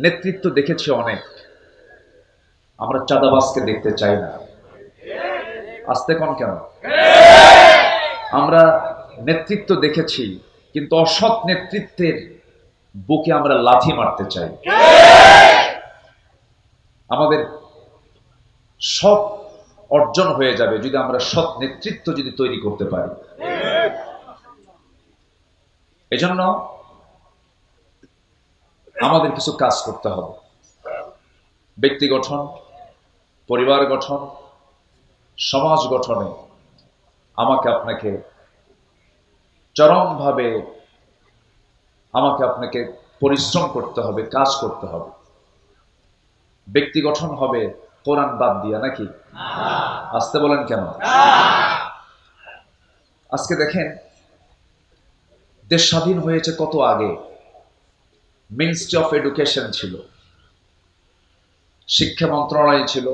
নেতৃত্ব দেখেছি অনেক, আমরা চাঁদাবাজকে দেখতে চাই না। আসতে কোন কেন? আমরা নেতৃত্ব দেখেছি, কিন্তু অসৎ নেতৃত্বের বুকে আমরা লাথি মারতে চাই। আমাদের সব অর্জন হয়ে যাবে যদি আমরা সৎ নেতৃত্ব যদি তৈরি করতে পারি। এজন্য আমাদের কিছু কাজ করতে হবে। ব্যক্তি গঠন, পরিবার গঠন, সমাজ গঠনে আমাকে আপনাকে চরমভাবে আপনাকে পরিশ্রম করতে হবে, কাজ করতে হবে। ব্যক্তি গঠন হবে কোরআন বাদ দিয়া, নাকি? আসতে বলেন কেন? আজকে দেখেন, দেশ স্বাধীন হয়েছে কত আগে। মিনিস্ট্রি অফ এডুকেশন ছিল, শিক্ষা মন্ত্রণালয় ছিল,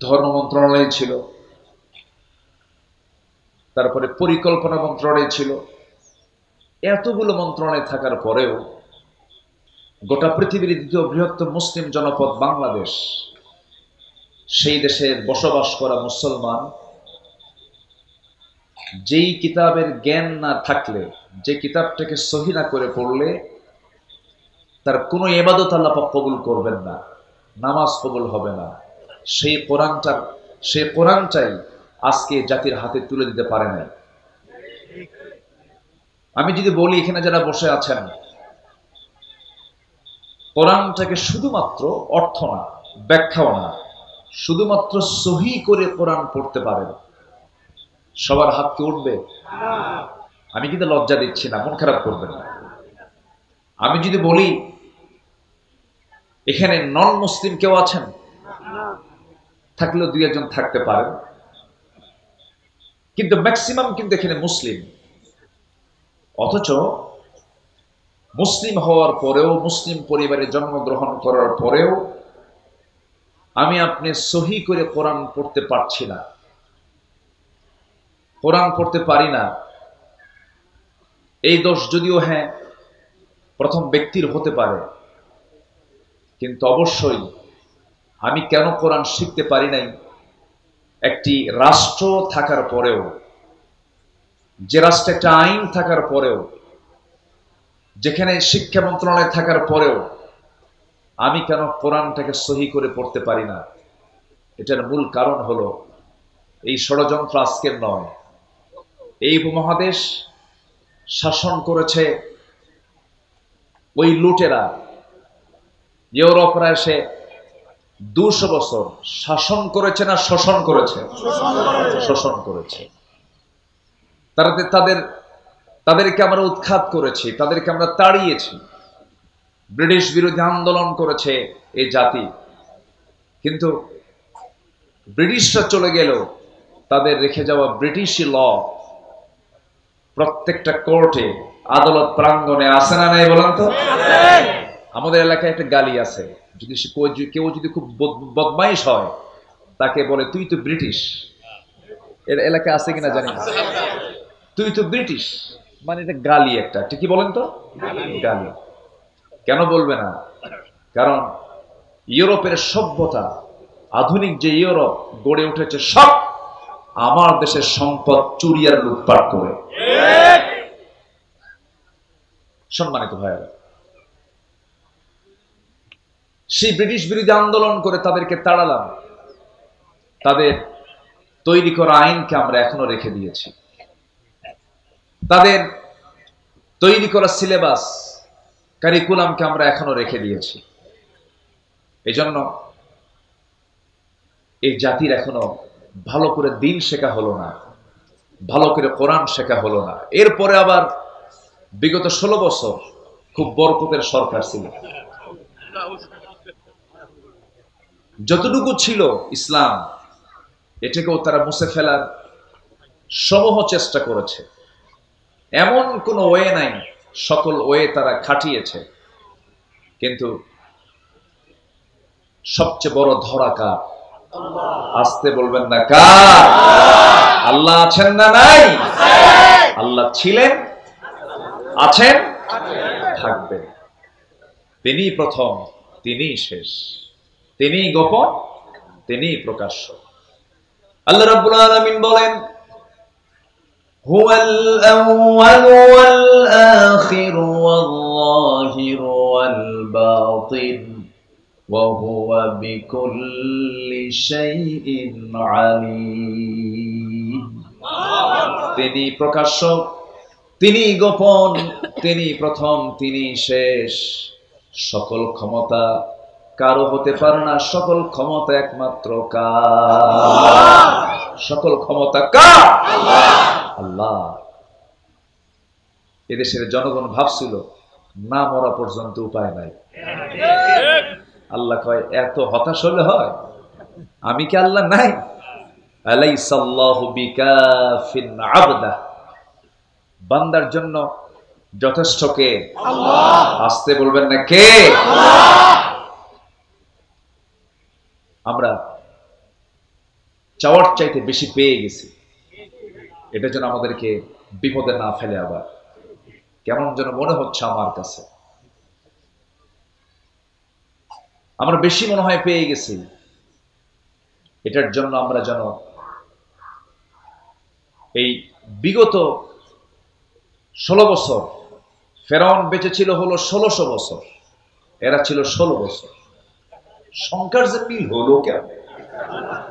ধর্ম মন্ত্রণালয় ছিল, তারপরে পরিকল্পনা মন্ত্রণালয় ছিল। এতগুলো মন্ত্রণালয় থাকার পরেও গোটা পৃথিবীর দ্বিতীয় বৃহত্তম মুসলিম জনপদ বাংলাদেশ, সেই দেশের বসবাস করা মুসলমান যেই কিতাবের জ্ঞান না থাকলে, যে কিতাবটাকে সহি না করে পড়লে তার কোনো ইবাদত আল্লাহ পাক কবুল করবেন না, নামাজ কবুল হবে না। সেই কোরআনটাই আজকে জাতির হাতে তুলে দিতে পারে নাই। আমি যদি বলি, এখানে যারা বসে আছেন, কোরআনটাকে শুধুমাত্র অর্থ না, ব্যাখ্যাও না, শুধুমাত্র সহি করে কোরআন পড়তে পারেন, সবার হাত কি উঠবে? আমি কিন্তু লজ্জা দিচ্ছি না, মন খারাপ করবেন না। আমি যদি বলি এখানে নন মুসলিম কেউ আছেন, থাকলেও দুই একজন থাকতে পারেন, কিন্তু ম্যাক্সিমাম কিন্তু এখানে মুসলিম। অথচ মুসলিম হওয়ার পরেও, মুসলিম পরিবারে জন্মগ্রহণ করার পরেও আমি আপনি সহি করে কোরআন পড়তে পারছি না, কোরআন পড়তে পারি না। এই দোষ যদিও হ্যাঁ প্রথম ব্যক্তির হতে পারে, কিন্তু অবশ্যই আমি কেন কোরআন শিখতে পারি নাই, একটি রাষ্ট্র থাকার পরেও, যে রাষ্ট্রে একটা আইন থাকার পরেও, যেখানে শিক্ষা মন্ত্রণালয় থাকার পরেও আমি কেন কোরআনটাকে সহি করে পড়তে পারি না? এটার মূল কারণ হলো এই ষড়যন্ত্র আজকের নয়। এই উপমহাদেশ শাসন করেছে ওই লুটেরা, ইউরোপরা এসে 200 বছর শাসন করেছে না শোষণ করেছে? শোষণ করেছে। তাদেরকে আমরা উৎখাত করেছি, তাদেরকে আমরা তাড়িয়েছি। ব্রিটিশ বিরোধী আন্দোলন করেছে এই জাতি, কিন্তু ব্রিটিশরা চলে গেল, তাদের রেখে যাওয়া ব্রিটিশি ল প্রত্যেকটা কোর্টে, আদালত প্রাঙ্গণে আছে না নাই বলেন তো? আমাদের এলাকায় একটা গালি আছে, যদি কেউ যদি খুব বদমাইশ হয় তাকে বলে তুই তো ব্রিটিশ। এর এলাকায় আছে কিনা জানি না, তুই তো ব্রিটিশ, মানে এটা গালি একটা, ঠিকই বলেন তো? গালি কেন বলবে না? কারণ ইউরোপের সভ্যতা, আধুনিক যে ইউরোপ গড়ে উঠেছে, সব আমার দেশের সম্পদ চুরি আর লুটপাট করে। সম্মানিত ভাইয়েরা, সেই ব্রিটিশ বিরোধী আন্দোলন করে তাদেরকে তাড়ালাম, তাদের তৈরি করা আইনকে আমরা এখনো রেখে দিয়েছি, তাদের তৈরি করা সিলেবাস, কারিকুলামকে আমরা এখনো রেখে দিয়েছি। এজন্য এই জাতির এখনো ভালো করে দিন শেখা হলো না, ভালো করে কোরআন শেখা হলো না। এরপরে আবার বিগত 16 বছর খুব বরকতের সরকার ছিল, যতটুকু ছিল ইসলাম এটাকেও তারা মুছে ফেলার সমূহ চেষ্টা করেছে। এমন কোনো ওয়ে নাই, সকল ওয়ে তারা খাটিয়েছে, কিন্তু সবচেয়ে বড় ধরা কার? আসতে বলবেন না কার? আল্লাহ আছেন না নাই? আল্লাহ ছিলেন, আছেন, থাকবেন। তিনি প্রথম, তিনি শেষ, তিনি গোপন, তিনি প্রকাশ্য। আল্লাহ রাব্বুল আলামিন বলেন, হুয়াল আউয়ালু ওয়াল আখিরু ওয়াল যাহিরু ওয়াল বাতিন ওয়া হুয়া বিকুল্লি শাইইন আলীম। তিনি প্রকাশ্য, তিনি গোপন, তিনি প্রথম, তিনি শেষ। সকল ক্ষমতা কারো হতে পারে না, সকল ক্ষমতা একমাত্র কার? সকল ক্ষমতা কার? আল্লাহ। এদেশের জনগণ ভাবছিল না মরা পর্যন্ত উপায় নাই। আল্লাহ কয়, এত হতাশ হলে হয়? আমি কি আল্লাহ নাই? আলাইসাল্লাহু বিকাফিন আবদা। বান্দার জন্য যথেষ্ট কে? আল্লাহ। আসতে বলবেন না, কে? আল্লাহ। আমরা চাওয়ার চাইতে বেশি পেয়ে গেছি, এটা যেন আমাদেরকে বিপদে না ফেলে। আবার কেমন যেন মনে হচ্ছে আমার কাছে, আমরা বেশি মনে হয় পেয়ে গেছি। এটার জন্য আমরা যেন এই বিগত 16 বছর, ফেরাউন বেঁচে ছিল হলো 1600 বছর, এরা ছিল 16 বছর। সংখ্যার যে মিল হলো কেন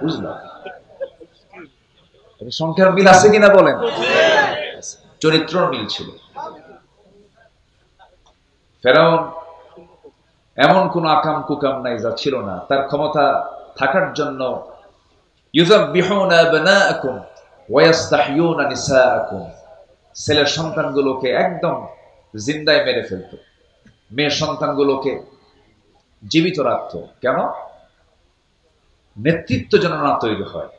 বুঝলাম? সংখ্যার মিল আছে কিনা বলেন? চরিত্র মিল ছিল। ফেরাউন এমন কোন আকাম কুকাম নাই যা ছিল না। তার ক্ষমতা থাকার জন্য ইউযাববিহুনা আবনাআকুম ওয়া ইস্তাহইয়ুনা নিসাআকুম, ছেলের সন্তানগুলোকে একদম জিন্দায় মেরে ফেলত, মেয়ের সন্তানগুলোকে জীবিত রাখত। কেন? নেতৃত্ব যেন না তৈরি হয়।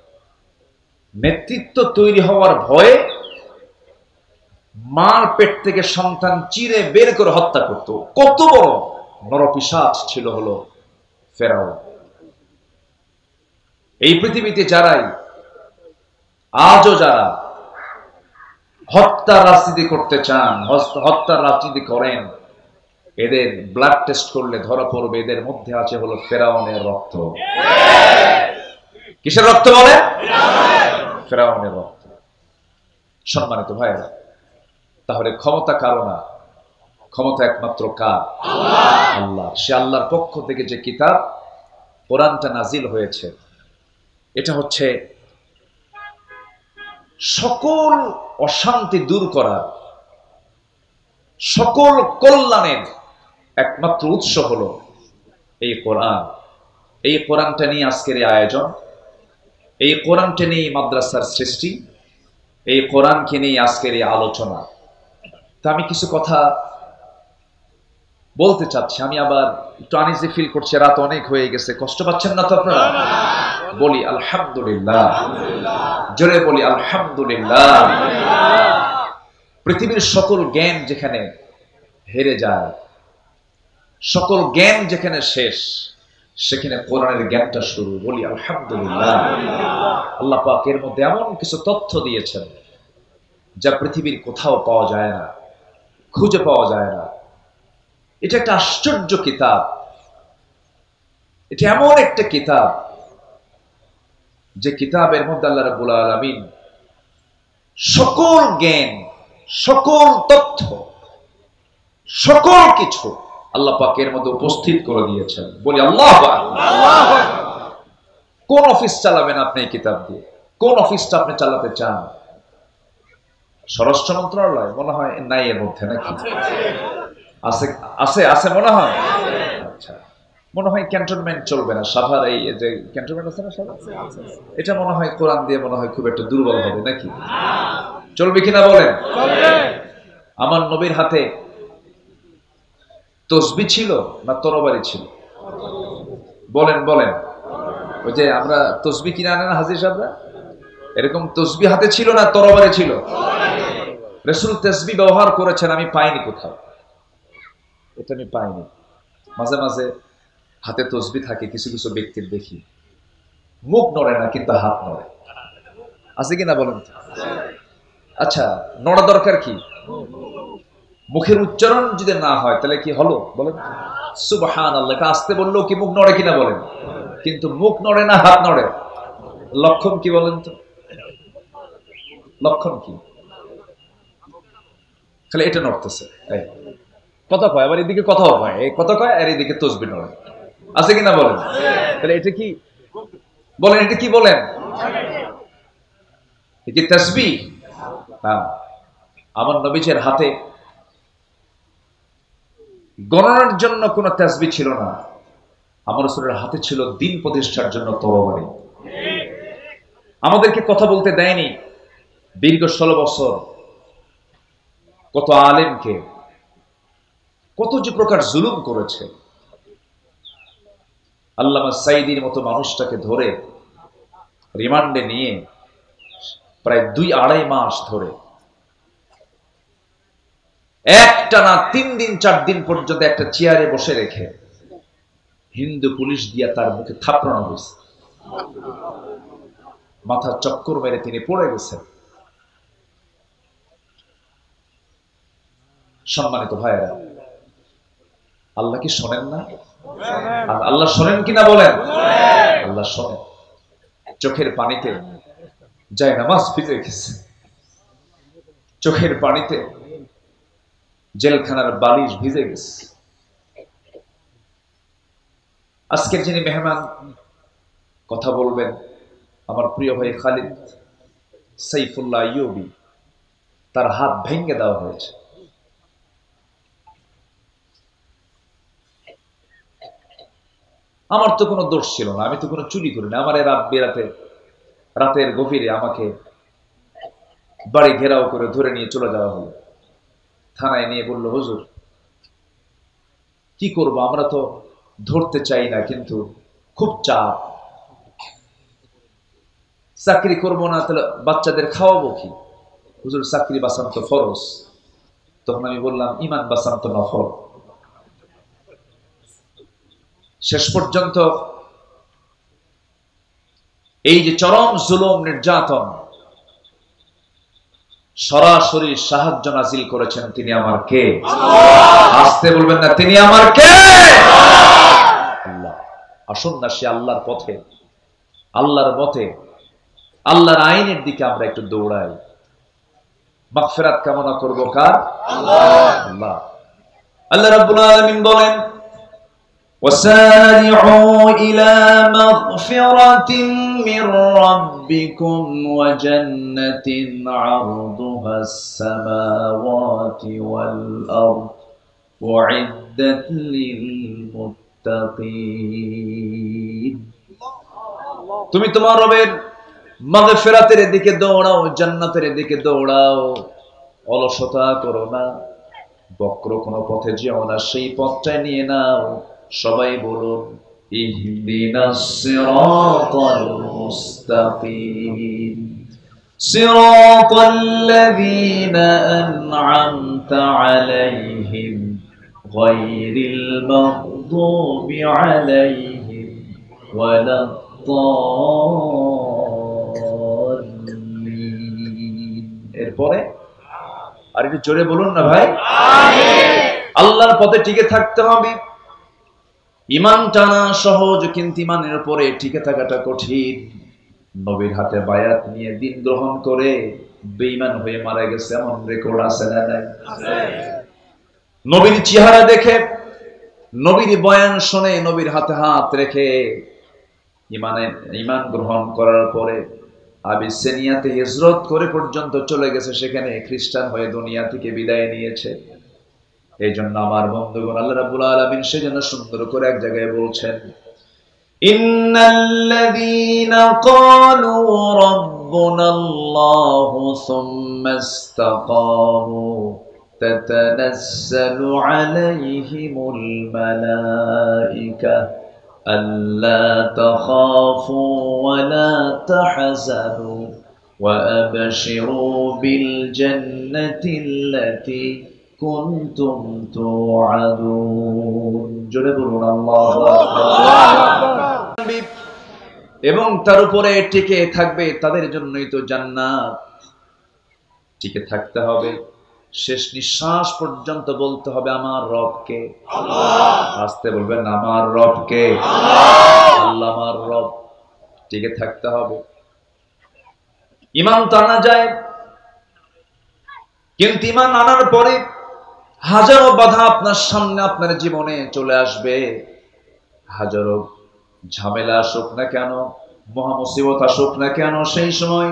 নেতৃত্ব তৈরি হওয়ার ভয়ে মার পেট থেকে সন্তান চিরে বের করে হত্যা করত। কত বড় নরপিশাচ ছিল হলো ফেরাউন। এই পৃথিবীতে যারাই আজও যারা হত্যার রাজনীতি করতে চান, হত্যার রাজনীতি করেন, এদের ব্লাড টেস্ট করলে ধরা পড়বে এদের মধ্যে আছে হলো ফেরাউনের রক্ত। কিসের রক্ত বলে? ফেরাউনের রক্ত। সম্মানিত ভাইরা, তাহলে ক্ষমতা কারো না, ক্ষমতা একমাত্র কার? আল্লাহ। সে আল্লাহর পক্ষ থেকে যে কিতাব কোরআনটা নাজিল হয়েছে, এটা হচ্ছে সকল অশান্তি দূর করার, সকল কল্যাণের একমাত্র উৎস হলো এই কোরআন। এই কোরআনটা নিয়ে আজকের এই আয়োজন, এই কোরআনটা নিয়ে মাদ্রাসার সৃষ্টি, এই কোরআনকে নিয়ে আজকের এই আলোচনা। তা আমি কিছু কথা বলতে চাচ্ছি। আমি আবার একটু আনইজি ফিল করছি, রাত অনেক হয়ে গেছে। কষ্ট পাচ্ছেন না তো আপনারা? বলি আলহামদুলিল্লাহ, জোরে বলি আলহামদুলিল্লাহ। পৃথিবীর সকল জ্ঞান যেখানে হেরে যায়, সকল জ্ঞান যেখানে শেষ, সেখানে কোরআনের জ্ঞানটা শুরু। বলি আলহামদুলিল্লাহ। আল্লাহ পাক এর মধ্যে এমন কিছু তথ্য দিয়েছেন যা পৃথিবীর কোথাও পাওয়া যায় না, খুঁজে পাওয়া যায় না। এটা একটা আশ্চর্য কিতাব। এটা এমন একটা কিতাব যে কিতাবের মধ্যে আল্লাহ রাব্বুল আলামিন সকল জ্ঞান, সকল তথ্য, সকল কিছু আল্লাহ পাক এর মধ্যে উপস্থিত করে দিয়েছেন। বলি আল্লাহু আকবার। কোন অফিস চালাবেন আপনি এই কিতাব দিয়ে? কোন অফিসটা আপনি চালাতে চান? স্বরাষ্ট্র মন্ত্রণালয় মনে হয় নাই এর মধ্যে, নাকি আছে? আছে আছে মনে হয়। আচ্ছা, মনে হয় ক্যান্টনমেন্ট চলবে না। সাভার এই যে ক্যান্টনমেন্ট আছে না সাভার, এটা মনে হয় কোরআন দিয়ে মনে হয় খুব একটু দুর্বল হবে, নাকি? চলবে কিনা বলেন? আমার নবীর হাতে তসবিহ ছিল না তরবারি ছিল? বলেন বলেন। ওই যে আমরা তসবিহ কিনে আনেন হাজির সাহেবরা, এরকম তসবিহ হাতে ছিল না তরবারি ছিল? রাসূল তসবিহ ব্যবহার করেছেন, আমি পাইনি কোথাও, এটা আমি পাইনি। মাঝে মাঝে হাতে তসবিহ থাকে কিছু কিছু ব্যক্তির, দেখি মুখ নড়ে না কিন্তু হাত নড়ে। আছে কিনা বলেন? আচ্ছা, নড়া দরকার কি? মুখের উচ্চারণ যদি না হয় তাহলে কি হলো বলেন? সুবহানাল্লাহ আসতে বললেও কি মুখ নড়ে কিনা বলেন? কিন্তু মুখ নড়ে না হাত নড়ে, লক্ষণ কি বলেন তো? লক্ষণ কি? খালি এটা নড়তেছে, কথা কয় আবার এদিকে কথাও কয়, এই কথা কয় আর এদিকে তসবিহ নড়ে, আছে কিনা বলেন? তাহলে এটা কি বলেন? এটা কি বলেন? কি তাসবিহ? না, আমার নবীজির হাতে গণনার জন্য কোন তাসবিহ ছিল না, আমার রাসূলের হাতে ছিল দ্বীন প্রতিষ্ঠার জন্য তরবারি। আমাদেরকে কথা বলতে দেয়নি দীর্ঘ 16 বছর। কত আলেমকে কত যে প্রকার জুলুম করেছে। আল্লামা সাঈদীর মতো মানুষটাকে ধরে রিমান্ডে নিয়ে প্রায় 2-2.5 মাস ধরে একটানা 3 দিন 4 দিন পর্যন্ত একটা চেয়ারে বসে রেখে হিন্দু পুলিশ দিয়া তার মুখে থাপড়ানো হয়েছে। মাথা চক্কর মেরে তিনি পড়ে গেছেন। সম্মানিত ভাইয়েরা, আল্লাহ কি শোনেন না? আল্লাহ শোনেন কিনা বলেন? আল্লাহ শোনেন। চোখের পানিতে যায় নামাজ ভিজে গেছে, চোখের পানিতে জেলখানার বালিশ ভিজে গেছে। আজকের যিনি মেহমান কথা বলবেন, আমার প্রিয় ভাই খালিদ সাইফুল্লাহ আইয়ুবী, তার হাত ভেঙে দেওয়া হয়েছে। আমার তো কোনো দোষ ছিল না, আমি তো কোনো চুরি করি না। আমার রাতের গভীরে আমাকে বাড়ি ঘেরাও করে ধরে নিয়ে চলে যাওয়া হলো। থানায় নিয়ে বলল, হুজুর কি করব, আমরা তো ধরতে চাই না কিন্তু খুব চাপ, চাকরি করবো না তাহলে বাচ্চাদের খাওয়াবো কি? হুজুর চাকরি বাঁচান তো ফরজ। তখন আমি বললাম, ইমান বাঁচান তো নফল। শেষ পর্যন্ত এই যে চরম জুলুম নির্যাতন, সরাসরি সাহায্য নাজিল করেছেন তিনি আমার কে? আসতে বলবেন না, তিনি আমার কে? আল্লাহ। আসুন না সে আল্লাহর পথে, আল্লাহর মতে, আল্লাহর আইনের দিকে আমরা একটু দৌড়াই। মাগফিরাত কামনা করব কার? আল্লাহ। আল্লাহ রাব্বুল আলামিন বলেন, وسارعوا إلى مغفرة من ربكم وجنة عرضها السماوات والأرض أعدت للمتقين। তুমি তোমার রবের মাগফিরাতের দিকে দৌড়াও, জান্নাতের দিকে দৌড়াও, অলসতা করো না, বক্র কোন পথে যেও না, সেই পথটাই নিয়ে নাও। সবাই বলুন, ইহদিনাস সিরাতাল মুস্তাকিম সিরাতাল্লাযীনা আন'আমতা আলাইহিম গায়রিল মাগদুবি আলাইহিম ওয়ালাদ-দাল্লিন। এরপরে আর একটু জোরে বলুন না ভাই, আমিন। আল্লাহর পথে টিকে থাকতে হবে। ঈমান টানা সহজ, কিন্তু ঈমানের উপরে টিকে থাকাটা কঠিন। নবীর হাতে বায়াত নিয়ে দিন গ্রহণ করে বেঈমান হয়ে মারা গেছে এমন রেকর্ড আছে না নাই? আছে। নবীর চেহারা দেখে, নবীর বয়ান শুনে, নবীর হাতে হাত রেখে ঈমান গ্রহণ করার পরে আবিসিনিয়াতে হিজরত করে পর্যন্ত চলে গেছে, সেখানে খ্রিস্টান হয়ে দুনিয়া থেকে বিদায় নিয়েছে। এই জন্য আমার বন্ধুগণ, আল্লাহ রাব্বুল আলামিন সেজন্য সুন্দর করে এক জায়গায় বলছেন, ইন্নাল্লাযীনা ক্বালু রাব্বুনাল্লাহু সুম্মা ইসতাকামু তাতানাজ্জালু আলাইহিমুল মালায়েকা আল্লা তাখাফু ওয়া লা তাহজানু ওয়া আবশিরু বিল জান্নাতিল্লাতী কুনতুম তুআদুন। জোরে বলুন আল্লাহু আকবার। এবং তার উপরে টিকে থাকবে তাদের জন্যই তো জান্নাত। টিকে থাকতে হবে, শেষ নিঃশ্বাস পর্যন্ত বলতে হবে আমার রবকে। আস্তে বলবেন আমার রবকে। আল্লাহ আমার রব। টিকে থাকতে হবে। ঈমান তো আনা যায়, কিন্তু ঈমান আনার পরে হাজারো বাধা আপনার সামনে আপনার জীবনে চলে আসবে। হাজারো ঝামেলা আসুক না কেন, মহা মুসিবত আসুক না কেন, সেই সময়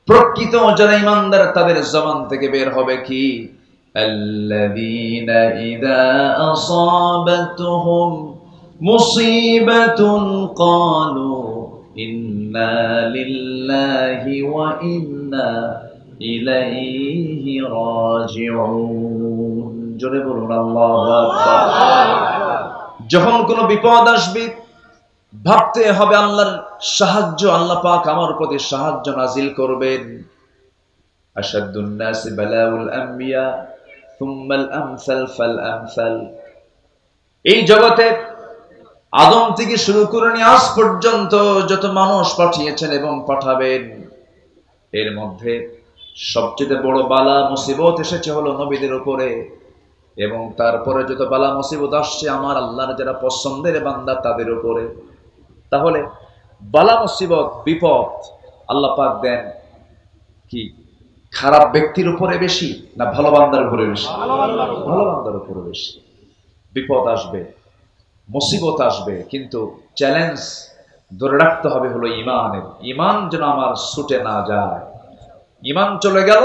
প্রকৃত যারা ঈমানদার তাদের জবান থেকে বের হবে কি, আল্লাযীনা ইযা আসাবাতহুম মুসিবাতুন ক্বালু ইন্না লিল্লাহি ওয়া ইন্না ইলাইহি রাজিউন। জোরে বলুন আল্লাহু আকবার। যখন কোনো বিপদ আসবে ভাবতে হবে আল্লাহর সাহায্য, আল্লাহ পাক আমার প্রতি সাহায্য নাজিল করবেন। আশাদ্দুন নাসি বালাউল আম্বিয়া সুম্মাল আমসাল ফাল আমসাল। এই জগতে আদম থেকে শুরু করে নিয়ে আজ পর্যন্ত যত মানুষ পাঠিয়েছেন এবং পাঠাবেন, এর মধ্যে সবচেয়ে বড় বালা মুসিবত এসেছে হলো নবীদের উপরে, এবং তারপরে যত বালা মুসিবত আসছে আমার আল্লাহর যারা পছন্দের বান্দা তাদের উপরে। তাহলে বালা মুসিবত বিপদ আল্লাহ পাক দেন কি খারাপ ব্যক্তির উপরে বেশি না ভালো বান্দার উপরে বেশি? ভালো বান্দার উপরে বেশি। বিপদ আসবে, মুসিবত আসবে, কিন্তু চ্যালেঞ্জ ধরে রাখতে হবে হলো ঈমানের। ঈমান যেন আমার ছুটে না যায়। ঈমান চলে গেল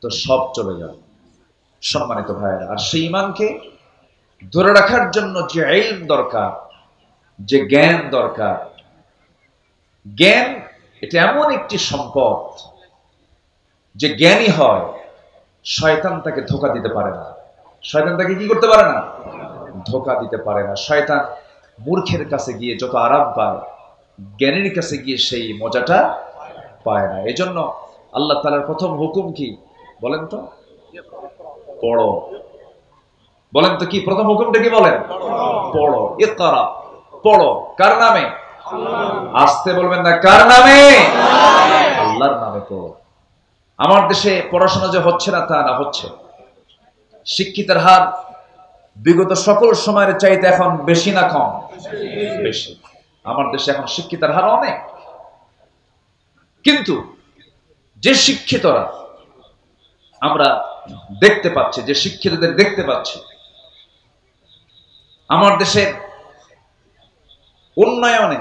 তো সব চলে গেল। সম্মানিত ভাইয়েরা, আর সেই ঈমানকে ধরে রাখার জন্য যে ইলম দরকার, যে জ্ঞান দরকার, জ্ঞান এটা এমন একটি সম্পদ যে জ্ঞানী হয় শয়তান তাকে ধোঁকা দিতে পারে না। শয়তান তাকে কি করতে পারে না? ধোঁকা দিতে পারে না। শয়তান মূর্খের কাছে গিয়ে যত আরাম পায়, জ্ঞানীর কাছে গিয়ে সেই মজাটা পায় না। এজন্য আল্লাহ তাআলার প্রথম হুকুম কি বলেন তো? পড়ো। বলেন তো কি প্রথম হুকুমটা কি বলেন? পড়ো। ইকরা, পড়ো। কার নামে? আস্তে বলবেন না, কার নামে? আল্লাহর নামে পড়ো। আমার দেশে পড়াশোনা যে হচ্ছে না তা না, হচ্ছে। শিক্ষিতের হার বিগত সকল সময়ের চাইতে এখন বেশি না কম? বেশি। আমার দেশে এখন শিক্ষিতের হার অনেক, কিন্তু যে শিক্ষিতরা আমরা দেখতে পাচ্ছি, যে শিক্ষিতদের দেখতে পাচ্ছি, আমার দেশের উন্নয়নে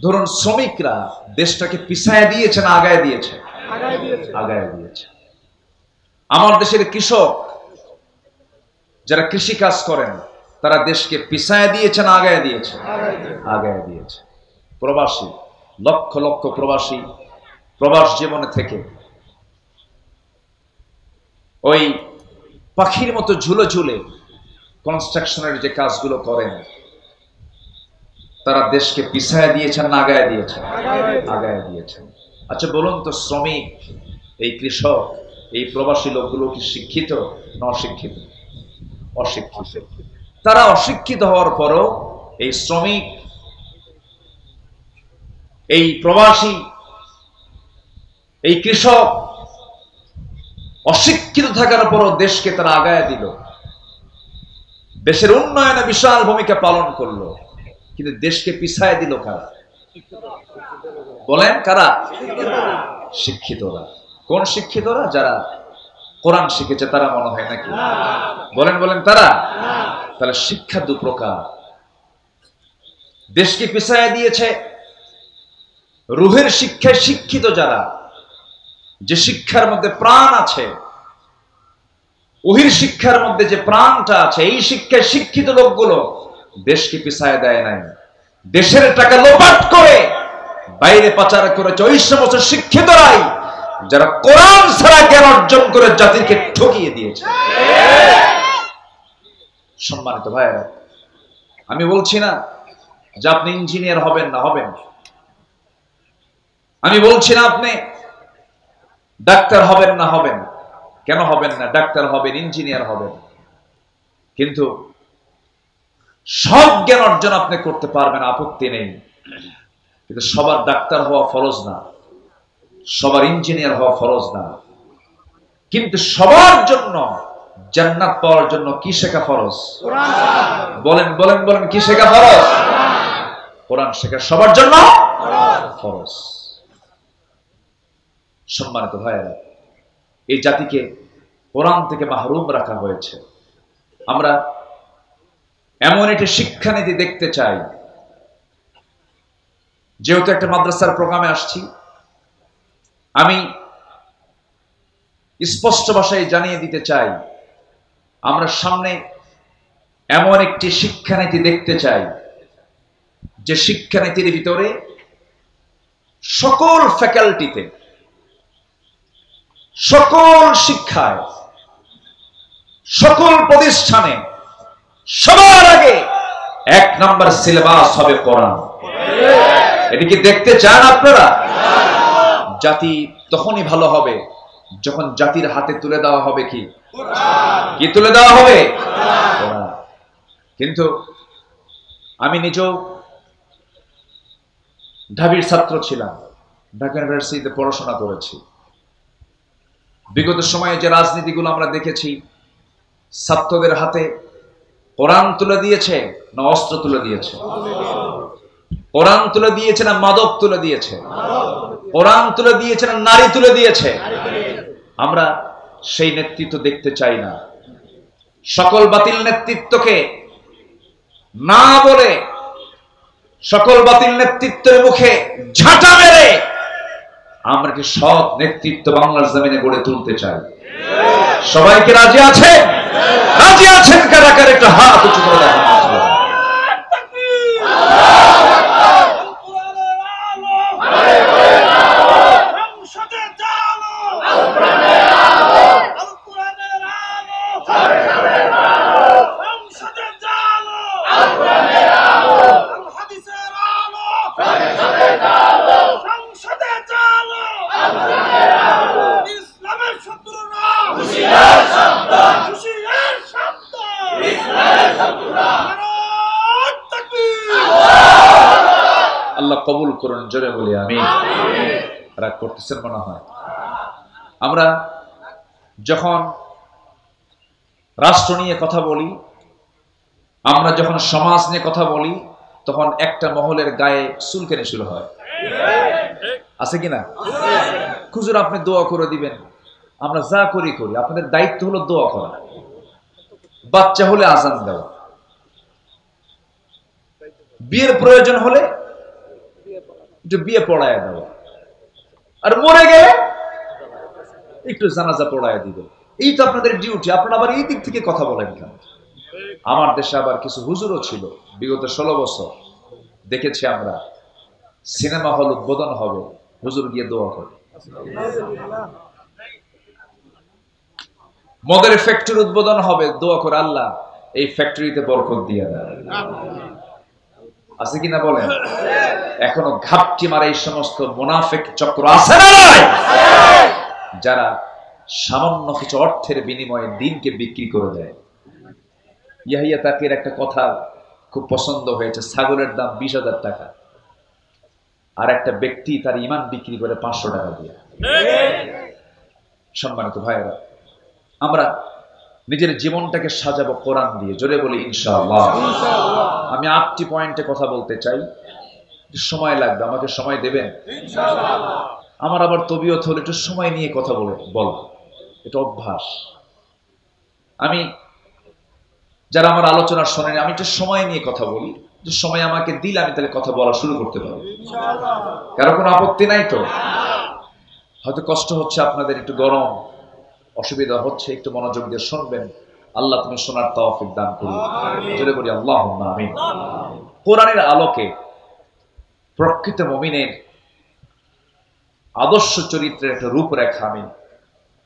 ধরুন শ্রমিকরা দেশটাকে পিছায় দিয়েছে না আগায় দিয়েছে? আগায় দিয়েছে। আমার দেশের কৃষক যারা কৃষি কাজ করেন তারা দেশকে পিছায় দিয়েছে না আগায় দিয়েছে? আগায় দিয়েছে। প্রবাসী, লক্ষ লক্ষ প্রবাসী প্রবাস জীবনে থেকে ওই পাখির মতো ঝুলে ঝুলে কনস্ট্রাকশনের যে কাজগুলো করেন, তারা দেশকে পিছায় দিয়েছেন না আগায় দিয়েছেন? আগায় দিয়েছেন। আচ্ছা বলুন তো, শ্রমিক, এই কৃষক, এই প্রবাসী লোকগুলো কি শিক্ষিত না অশিক্ষিত? অশিক্ষিত। তারা অশিক্ষিত হওয়ার পরও এই শ্রমিক, এই প্রবাসী, এই কৃষক অশিক্ষিত থাকার পরও দেশকে তারা আগায় দিল, দেশের উন্নয়নে বিশাল ভূমিকা পালন করলো, কিন্তু দেশকে পিছায় দিল কারা? বলেন কারা? শিক্ষিতরা। কোন শিক্ষিতরা? যারা কোরআন শিখেছে তারা মনে হয় নাকি? বলেন বলেন তারা। তাহলে শিক্ষা দু প্রকার। দেশকে পিছায় দিয়েছে রুহের শিক্ষায় শিক্ষিত যারা, যে শিক্ষার মধ্যে প্রাণ আছে, ওহির শিক্ষার মধ্যে যে প্রাণটা আছে, এই শিক্ষায় শিক্ষিত লোকগুলো দেশকে পিছায় দেয় নাই। দেশের টাকা লোপাট করে বাইরে পাচার করেছে ওই সমস্ত শিক্ষিতরাই যারা কোরআন ছাড়া জ্ঞান অর্জন করে জাতিকে ঠকিয়ে দিয়েছে। সম্মানিত ভাইয়েরা, আমি বলছি না যে আপনি ইঞ্জিনিয়ার হবেন না, হবেন। আমি বলছি না আপনি ডাক্তার হবেন না, হবেন। কেন হবেন না? ডাক্তার হবেন, ইঞ্জিনিয়ার হবেন, কিন্তু সব জ্ঞান অর্জন আপনি করতে পারবেন, আপত্তি নেই। কিন্তু সবার ডাক্তার হওয়া ফরজ না, সবার ইঞ্জিনিয়ার হওয়া ফরজ না। কিন্তু সবার জন্য জান্নাত পাওয়ার জন্য কি শেখা ফরজ? বলেন বলেন বলেন, কি শেখা ফরজ? কোরআন শেখা সবার জন্য ফরজ। সম্মানিত ভাইয়েরা, এই জাতিকে কোরআন থেকে মাহরুম রাখা হয়েছে। আমরা এমন একটি শিক্ষানীতি দেখতে চাই, যেহেতু একটা মাদ্রাসার প্রোগ্রামে আসছি, আমি স্পষ্ট ভাষায় জানিয়ে দিতে চাই, আমরা সামনে এমন একটি শিক্ষানীতি দেখতে চাই যে শিক্ষানীতির ভিতরে সকল ফ্যাকাল্টিতে, সকল শিক্ষায়, সকল প্রতিষ্ঠানে সবার আগে 1 নম্বর সিলেবাস হবে কোরআন। এটি কি দেখতে চান আপনারা? জাতি তখনই ভালো হবে যখন জাতির হাতে তুলে দেওয়া হবে কি তুলে দেওয়া হবে কোরআন। কিন্তু আমি নিজেও ঢাবির ছাত্র ছিলাম, ঢাকা ইউনিভার্সিটিতে পড়াশোনা করেছি। বিগত সময়ে যে রাজনীতিগুলো আমরা দেখেছি, ছাত্রদের হাতে কোরআন তুলে দিয়েছে না অস্ত্র তুলে দিয়েছে? কোরআন তুলে দিয়েছে না মাদক তুলে দিয়েছে? কোরআন তুলে দিয়েছে না নারী তুলে দিয়েছে? আমরা সেই নেতৃত্ব দেখতে চাই না। সকল বাতিল নেতৃত্বকে না বলে, সকল বাতিল নেতৃত্বের মুখে ঝাঁটা মেরে আমরা কি সৎ নেতৃত্ব বাংলার জমিনে গড়ে তুলতে চাই। সবাইকে রাজি আছেন? রাজি আছেন কারা কারা? একটা হাত উঁচু করে দেখান। আল্লাহ কবুল করুন, জোরে বলি আমিন। রাগ করতেছেন মনে হয়। আমরা যখন রাষ্ট্র নিয়ে কথা বলি, আমরা যখন সমাজ নিয়ে কথা বলি, তখন একটা মহলের গায়ে চুলকানি শুরু হয়, আছে কিনা? হুজুর আপনি দোয়া করে দিবেন। আমরা যা করি করি, আপনাদের দায়িত্ব হলো দোয়া করা, বাচ্চা হলে আজান দেওয়া, বিয়ের প্রয়োজন হলে একটু বিয়ে পড়ায় দেওয়া, আর মরে গেলে একটু জানাজা পড়ায় দিবে। এই তো আপনাদের ডিউটি। আপনারা আবার এই দিক থেকে কথা বলেন কেন? আমার দেশে আবার কিছু হুজুরও ছিল, বিগত 16 বছর দেখেছি আমরা, সিনেমা হল উদ্বোধন হবে, হুজুর গিয়ে দোয়া করে। মদের ফ্যাক্টরি উদ্বোধন হবে, দোয়া করে আল্লাহ এই ফ্যাক্টরিতে বরকত দিয়ে দেয়। আছে কিনা বলেন? এখনো ঘাপটি মারা এই সমস্ত মুনাফিক চক্র আছে না নাই? যারা সামান্য কিছু অর্থের বিনিময়ে দিনকে বিক্রি করে দেয়। ইয়াহিয়া তাকির একটা কথা খুব পছন্দ হয়েছে, ছাগলের দাম 20,000 টাকা, আর একটা ব্যক্তি তার ঈমান বিক্রি করে 500 টাকা দিয়ে। সম্মানিত ভাইয়েরা, আমরা নিজের জীবনটাকে সাজাবো কোরআন দিয়ে, জোরে বলি ইনশাআল্লাহ। আমি 8টি পয়েন্টে কথা বলতে চাই, সময় লাগবে, আমাকে সময় দেবেন ইনশাআল্লাহ। আমার আবার তবিয়ত হলো একটু সময় নিয়ে কথা বল, এটা অভ্যাস। আমি যারা আমার আলোচনা শোনেন, আমি একটু সময় নিয়ে কথা বলি, যে সময় আমাকে দিলে আমি তাহলে কথা বলা শুরু করতে পারবো। কারো কোনো আপত্তি নাই তো? হয়তো কষ্ট হচ্ছে আপনাদের, একটু গরম, অসুবিধা হচ্ছে, একটু মনোযোগ দিয়ে শুনবেন। আল্লাহ তুমি শোনার তৌফিক দান করুন, জোরে বলি আল্লাহুম্মা আমিন। কোরআনের আলোকে প্রকৃত মুমিনের আদর্শ চরিত্রের একটা রূপরেখা আমি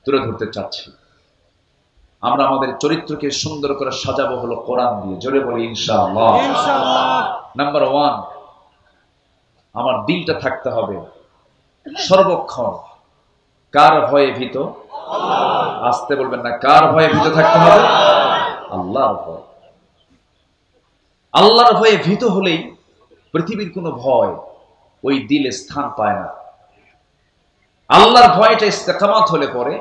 তুলে ধরতে চাচ্ছি। আমরা আমাদের চরিত্রকে সুন্দর করে সাজাবো হলো কোরআন দিয়ে, জোরে বলি ইনশাআল্লাহ। নাম্বার 1, আমার দিলটা থাকতে হবে সর্বক্ষণ কার ভয়ে ভীত? আসতে বলবেন না, কার ভয়ে ভীত থাকতে হবে? আল্লাহর ভয়। আল্লাহর ভয়ে ভীত হলেই পৃথিবীর কোনো ভয় ওই দিলে স্থান পায় না। আল্লাহর ভয়টা ইস্তেকামাত হলে পরে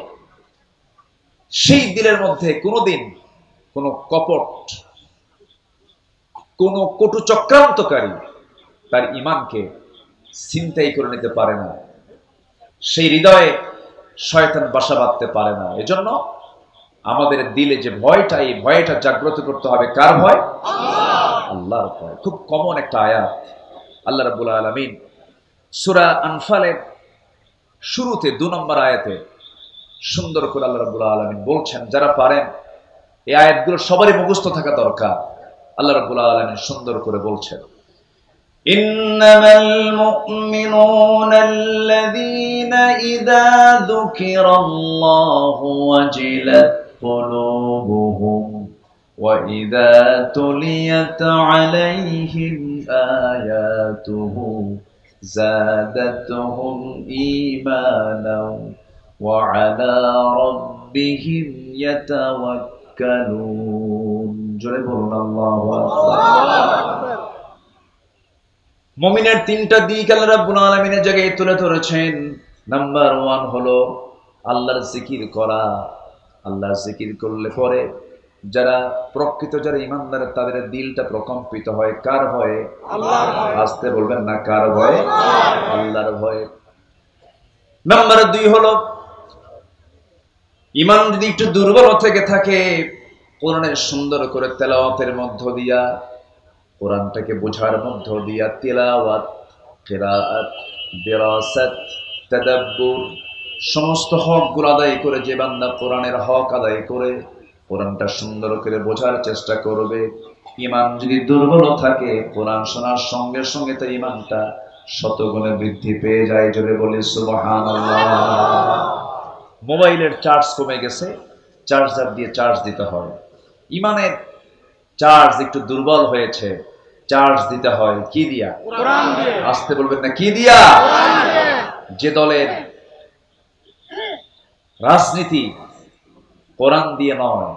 সেই দিলের মধ্যে কোনোদিন কোনো কপট, কোনো কটু চক্রান্তকারী তার ঈমানকে ছিনতাই করে নিতে পারে না, সেই হৃদয়ে শয়তান বাসা বাঁধতে পারে না। এজন্য আমাদের দিলে যে ভয়টা, এই ভয়টা জাগ্রত করতে হবে। কার ভয়? আল্লাহর ভয়। খুব কমন একটা আয়াত। আল্লাহ রাব্বুল আলামিন সূরা আনফালের শুরুতে 2 নম্বর আয়াতে সুন্দর করে আল্লাহ রাব্বুল আলামিন বলছেন, যারা পারেন এই আয়াতগুলো সবারই মুখস্থ থাকা দরকার। আল্লাহ রাব্বুল আলামিন সুন্দর করে বলছেন, ইন্নামাল মুমিনুনা আল্লাযীনা ইযা যুকিরাল্লাহু ওয়াজিলাত কুলুবুহুম ওয়া ইযা তুলিয়াত আলাইহিম আয়াতুহু যাদাতুহুম ঈমানাও ওয়া আলা রাব্বিহিম ইয়াতাওয়াক্কালুন। জোরে বলুন আল্লাহু আকবার। মুমিনের 3টা দিক আল্লাহ রাব্বুল আলামিনের জায়গায় তুলে ধরেছেন। নাম্বার 1 হলো আল্লাহর জিকির করা। আল্লাহর জিকির করলে পরে যারা প্রকৃত যারা ঈমানদার, তাদের দিলটা প্রকম্পিত হয়। কার ভয়ে? আল্লাহর ভয়ে। আসতে বলবেন না, কার ভয়ে? আল্লাহর ভয়ে। নাম্বার 2 হলো ঈমান যদি একটু দুর্বল থেকে থাকে, কোরআনের সুন্দর করে তেলাওয়াতের মধ্য দিয়া, কোরআনটাকে বোঝার মধ্য দিয়া, তিলাওয়াত, কিরাআত, দিরাসাত, তাদাব্বুর সমস্ত হকগুলো আদায় করে যে বান্দা কোরআনের হক আদায় করে কোরআনটা সুন্দর করে বোঝার চেষ্টা করবে, ঈমান যদি দুর্বল থাকে, কোরআন শোনার সঙ্গে সঙ্গে তার ঈমানটা শতগুণে বৃদ্ধি পেয়ে যায়। জোরে বলি সুবহানাল্লাহ। মোবাইলের চার্জ কমে গেছে, চার্জার দিয়ে চার্জ দিতে হয়। ঈমানের চার্জ একটু দুর্বল হয়েছে, চার্জ দিতে হয় কি দিয়া? কোরআন দিয়ে। আসতে বলবেন না, কি দিয়া? কোরআন দিয়ে। যে দলের রাজনীতি কোরআন দিয়ে নয়,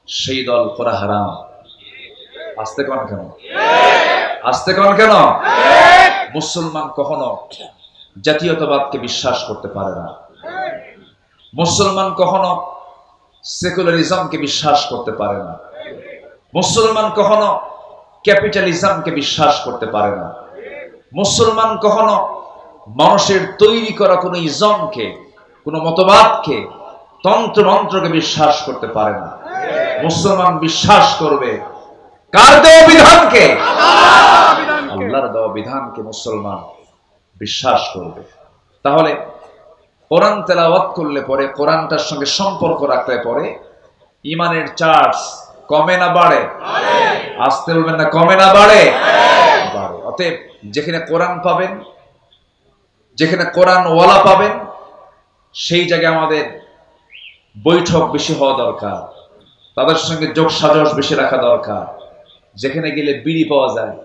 সেই দল করা হারাম। আসতে কোন কেন? আসতে কোন কেন? মুসলমান কখনো জাতীয়তাবাদকে বিশ্বাস করতে পারে না। মুসলমান কখনো সেকুলারিজমকে বিশ্বাস করতে পারে না। মুসলমান কখনো ক্যাপিটালিজমকে বিশ্বাস করতে পারে না। মুসলমান কখনো মানুষের তৈরি করা কোনো ইজমকে, কোনো মতবাদকে, তন্ত্র মন্ত্রকে বিশ্বাস করতে পারে না। মুসলমান বিশ্বাস করবে কার দেওয়া বিধানকে? আল্লাহর দেওয়া বিধানকে মুসলমান বিশ্বাস করবে। তাহলে কোরআন তেলাওয়াত করলে পরে, কোরআনটার সঙ্গে সম্পর্ক রাখলে পরে ঈমানের চার্জ কমে না বাড়ে? আসতে বলবেন না, কমে না বাড়ে? বাড়ে। অতএব যেখানে কোরআন পাবেন, যেখানে কোরআন ওয়ালা পাবেন, সেই জায়গায় আমাদের বৈঠক বেশি হওয়া দরকার, তাদের সঙ্গে যোগ সাজস বেশি রাখা দরকার। যেখানে গেলে বিড়ি পাওয়া যায়,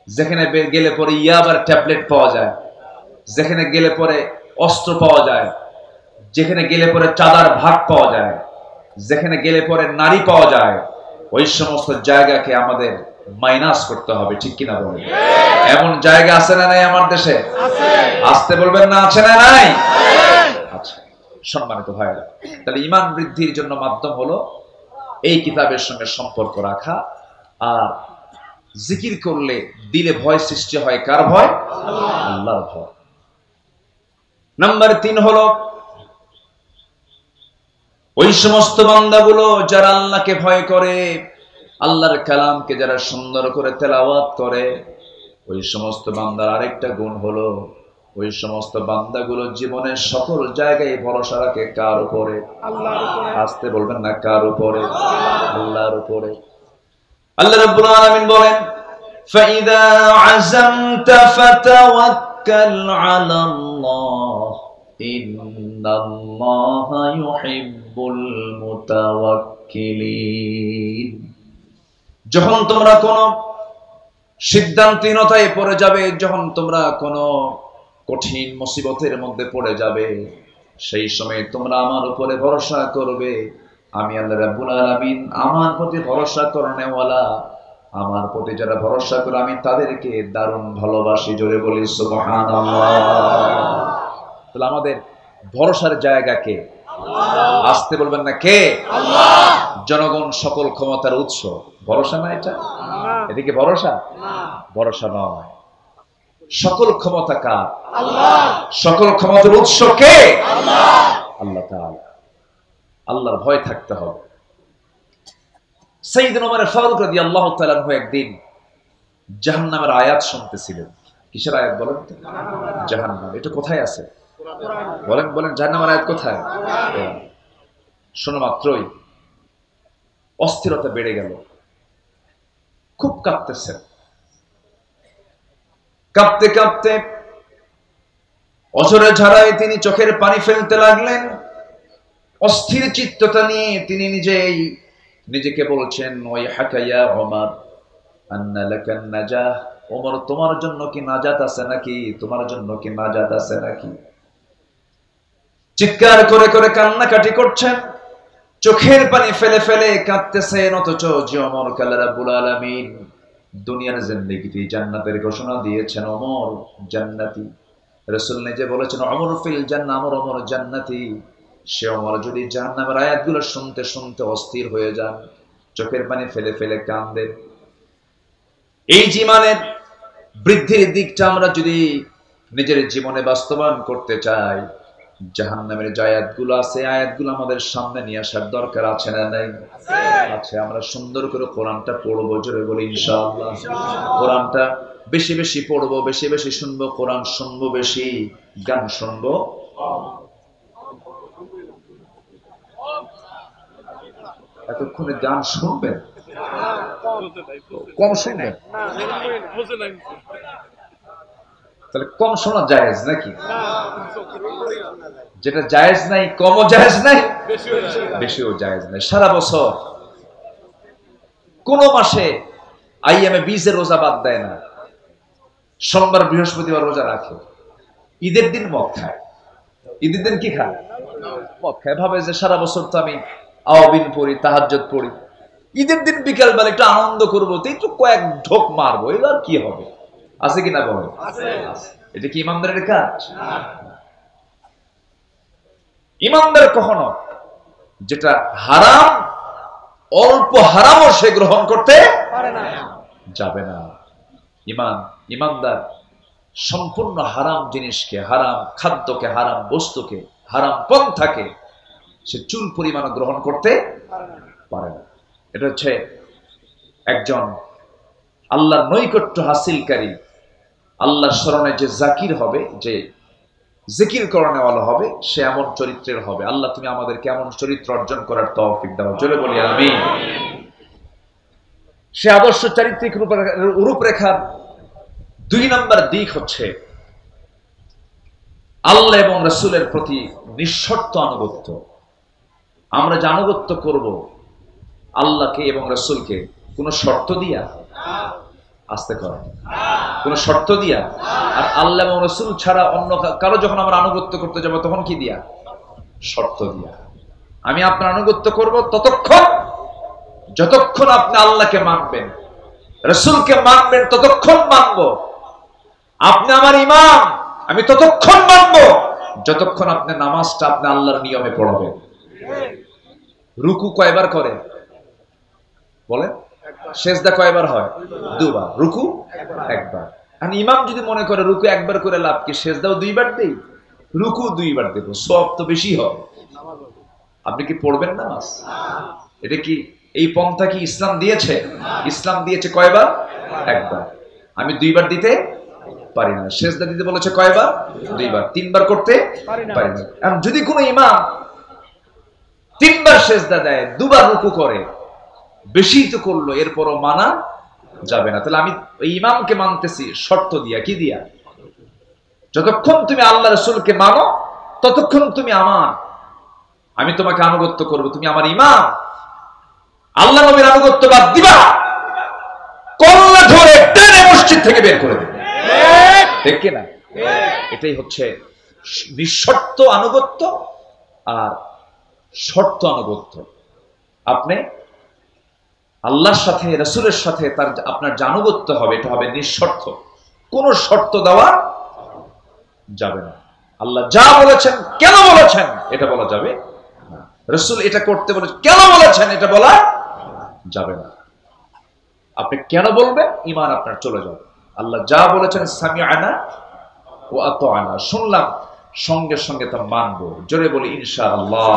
যেখানে গেলে পরে ইয়াবার ট্যাবলেট পাওয়া যায়, যেখানে গেলে পরে অস্ত্র পাওয়া যায়, যেখানে গেলে পরে চাঁদার ভাগ পাওয়া যায়, যেখানে গেলে পরে নারী পাওয়া যায়, ওই সমস্ত জায়গাকে আমাদের মাইনাস করতে হবে। ঠিক কিনা বলেন? এমন জায়গা আছে না নাই আমার দেশে? আসতে বলবেন না, আছে না নাই? আচ্ছা, সম্মানিত ভাইরা, তাহলে ঈমান বৃদ্ধির জন্য মাধ্যম হলো এই কিতাবের সঙ্গে সম্পর্ক রাখা। আর জিকির করলে দিলে ভয় সৃষ্টি হয়। কার ভয়? আল্লাহর ভয়। নাম্বার 3 হলো ওই সমস্ত বান্দাগুলো যারা আল্লাহকে ভয় করে, আল্লাহর কালামকে যারা সুন্দর করে তেলাওয়াত করে, ওই সমস্ত বান্দার আরেকটা গুণ হলো ওই সমস্ত বান্দাগুলো জীবনের সকল জায়গায় ভরসা রাখে কার উপরে? আল্লাহর উপরে। আসতে বলবেন না, কার উপরে? আল্লাহর উপরে। আল্লাহ রাব্বুল আলামিন বলেন, ফাইদা আযামতা ফাতাওয়াক্কাল আলাল্লাহ ইন্নাল্লাহা ইউহিব্বুল মুতাওয়াক্কিলিন। যখন তোমরা কোন সিদ্ধান্তহীনতায় পড়ে যাবে, যখন তোমরা কোন কঠিন মুসিবতের মধ্যে পড়ে যাবে, সেই সময় তোমরা আমার উপরে ভরসা করবে। আমি আল্লাহ রাব্বুল আলামিন আমার প্রতি ভরসা করনেওয়ালা, আমার প্রতি যারা ভরসা করে আমি তাদেরকে দারুণ ভালোবাসি। জোরে বলি সুবহানাল্লাহ। তাহলে আমাদের ভরসার জায়গাকে আসতে বলবেন না, কে? জনগণ সকল ক্ষমতার উৎস। ভরসা না এটা? এদিকে ভরসা? ভরসা নয়। সকল ক্ষমতা কার? সকল ক্ষমতার উৎস কে? আল্লাহ তাআলা। আল্লাহর ভয় থাকতে হবে। সাইয়েদনা ওমর ফারুক রাদিয়াল্লাহু তাআলা আনহু একদিন জাহান্নামের আয়াত শুনতেছিলেন। কিসের আয়াত বলেন তো? জাহান্নাম। এটা কোথায় আছে? বলেন বলেন, জাহান্নামের আয়াত কোথায়? শোনা মাত্রই অস্থিরতা বেড়ে গেল, খুব কাঁপতেছেন। কাঁপতে কাঁপতে অঝরে ঝাড়ায় তিনি চোখের পানি ফেলতে লাগলেন। অস্থির চিত্ততা নিয়ে তিনি নিজেকে বলছেন, ওই হাকাইয়া ওমর আন্না লাকান নাজাহ, ওমর তোমার জন্য কি নাজাত আছে নাকি? তোমার জন্য কি নাজাত আছে নাকি? চিৎকার করে করে কান্নাকাটি করছেন, চোখের পানি ফেলে ফেলে কাঁদতেছেন। অথচ যে ওমর কে আল্লাহ রাব্বুল আলামিন দুনিয়ার জিন্দেগিতে জান্নাতের ঘোষণা দিয়েছেন, ওমর জান্নাতি। রাসূল নিজে বলেছেন, ওমর ফিল জান্নাহ, ওমর জান্নাতি। সে ওমর যদি জাহান্নামের আয়াতগুলো শুনতে শুনতে অস্থির হয়ে যান, চোখের পানি ফেলে ফেলে কাঁদেন। এই জীবনের বৃদ্ধির দিকটা আমরা যদি নিজের জীবনে বাস্তবায়ন করতে চাই, জাহান্নামের যে আয়াতগুলো আছে, আয়াতগুলো আমাদের সামনে নিয়ে আসার দরকার আছে না নাই? আছে। আমরা সুন্দর করে কোরআনটা পড়বো, জোরে বলি ইনশাআল্লাহ। কোরআনটা বেশি বেশি পড়বো, বেশি বেশি শুনবো। কোরআন শুনবো বেশি, গান শুনবো। এতক্ষণে গান শুনবেন, কম শুনবেন? তাহলে কম শোনা জায়েজ নাকি? যেটা জায়েজ নাই, কমও জায়েজ নাই, বেশিও জায়েজ নাই। সারা বছর কোন মাসে আইএমএ 20 রোজা বাদ দেয় না, সোমবার বৃহস্পতিবার রোজা রাখে। ঈদের দিন মদ খায়। ঈদের দিন কি খায়? মদ খায়। ভাবে যে সারা বছর তো আমি আওয়াবিন পড়ি, তাহাজ্জুদ পড়ি, ঈদের দিন বিকাল বেলা একটু আনন্দ করবো, তো একটু কয়েক ঢোক মারবো, এবার কি হবে? আছে কিনা বলে? এটা কি ইমানদারের কাজ? ইমানদার কখনো যেটা হারাম, অল্প হারামও সে গ্রহণ করতে যাবে না। ইমানদার সম্পূর্ণ হারাম জিনিসকে, হারাম খাদ্যকে, হারাম বস্তুকে, হারাম পন্থাকে সে চুল পরিমাণ গ্রহণ করতে পারে না। এটা হচ্ছে একজন আল্লাহর নৈকট্য হাসিলকারী, আল্লাহর স্মরণে যে জাকির হবে, যে জিকির করণেওয়ালা হবে, সে এমন চরিত্রের হবে। আল্লাহ তুমি আমাদেরকে এমন চরিত্র অর্জন করার তৌফিক দাও, জোরে বলি আমিন। সে আদর্শ চারিত্রিক রূপরেখার 2 নম্বর দিক হচ্ছে আল্লাহ এবং রাসূলের প্রতি নিঃশর্ত আনুগত্য। আমরা যে আনুগত্য করব আল্লাহকে এবং রাসূলকে, কোন শর্ত দিয়া, আসতে করে, কোন শর্ত দিয়া। আর আল্লাহ এবং রাসূল ছাড়া অন্য কারো যখন আমরা আনুগত্য করতে যাব, তখন কি দিয়া? শর্ত দিয়া। আমি আপনার আনুগত্য করব যতক্ষণ আপনি আল্লাহকে মানবেন, রাসূলকে মানবেন, ততক্ষণ মানব। আপনি আমার ইমাম, আমি ততক্ষণ মানব যতক্ষণ আপনি নামাজটা আপনি আল্লাহর নিয়মে পড়বেন। রুকু কয়বার করে বলেন? সেজদা কয়বার হয়? 2 বার। রুকু 1 বার। আর ইমাম যদি মনে করে রুকু 1 বার করে লাভ কি, সেজদাও 2 বার দেই, রুকু 2 বার দেব, সওয়াব তো বেশি হবে। আপনি কি পড়বেন নামাজ? এটা কি, এই পন্থা কি ইসলাম দিয়েছে? ইসলাম দিয়েছে কয়বার? 1 বার। আমি 2 বার দিতে পারি না। সেজদা দিতে বলেছে কয়বার? 2 বার। 3 বার করতে পারি না। এখন যদি কোনো ইমাম 3 বার সেজদা দেয়, 2 বার রুকু করে, বেশি তো করলো, এরপরও মানা যাবে না। তাহলে আমি ওই ইমামকে মানতেছি শর্ত দিয়া। কি দিয়া? যতক্ষণ তুমি আল্লাহ রাসূলকে মানো, ততক্ষণ তুমি আমার, আমি তোমাকে আনুগত্য করব, তুমি আমার ইমাম। আল্লাহ নবীর আনুগত্য বাদ দিবা, কল্লা ধরে টেনে মসজিদ থেকে বের করে দেবে। ঠিক কিনা? এটাই হচ্ছে নিঃশর্ত আনুগত্য আর শর্ত আনুগত্য। আপনি আল্লাহর সাথে, রাসূলের সাথে তার আপনার যে আনুগত্য হবে, এটা হবে নিঃশর্ত, কোনো শর্ত দেওয়া যাবে না। আল্লাহ যা বলেছেন, কেন বলেছেন, এটা বলা যাবে, রাসূল এটা করতে বলে কেন বলেছেন এটা বলা যাবে না। আপনি কেন বলবেন, ঈমান আপনার চলে যাবে। আল্লাহ যা বলেছেন সামিআনা ওয়া আতাআনা, শুনলাম সঙ্গে সঙ্গে তা মানব। জোরে বলি ইনশাআল্লাহ।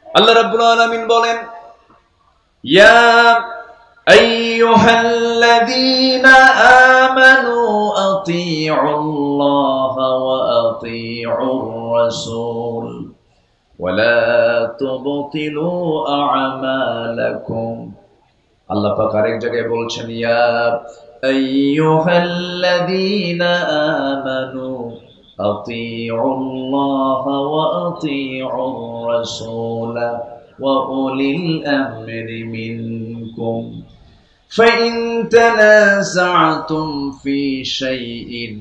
আল্লাহ রাব্বুল আলামিন বলেন, ইয়া আইয়ুহাল্লাযীনা আমানু আতিউল্লাহা ওয়া আতিউর রাসূল ওয়া লা তুবতিলু আ'মালাকুম। আল্লাহ পাক আরেক জায়গায় বলছেন, ইয়া আইয়ুহাল্লাযীনা আমানু আতিউল্লাহা ওয়া আতিউর রাসূল ওয়া উলিল আমরি মিনকুম ফাইন তানাযা'তুম ফি শাইইন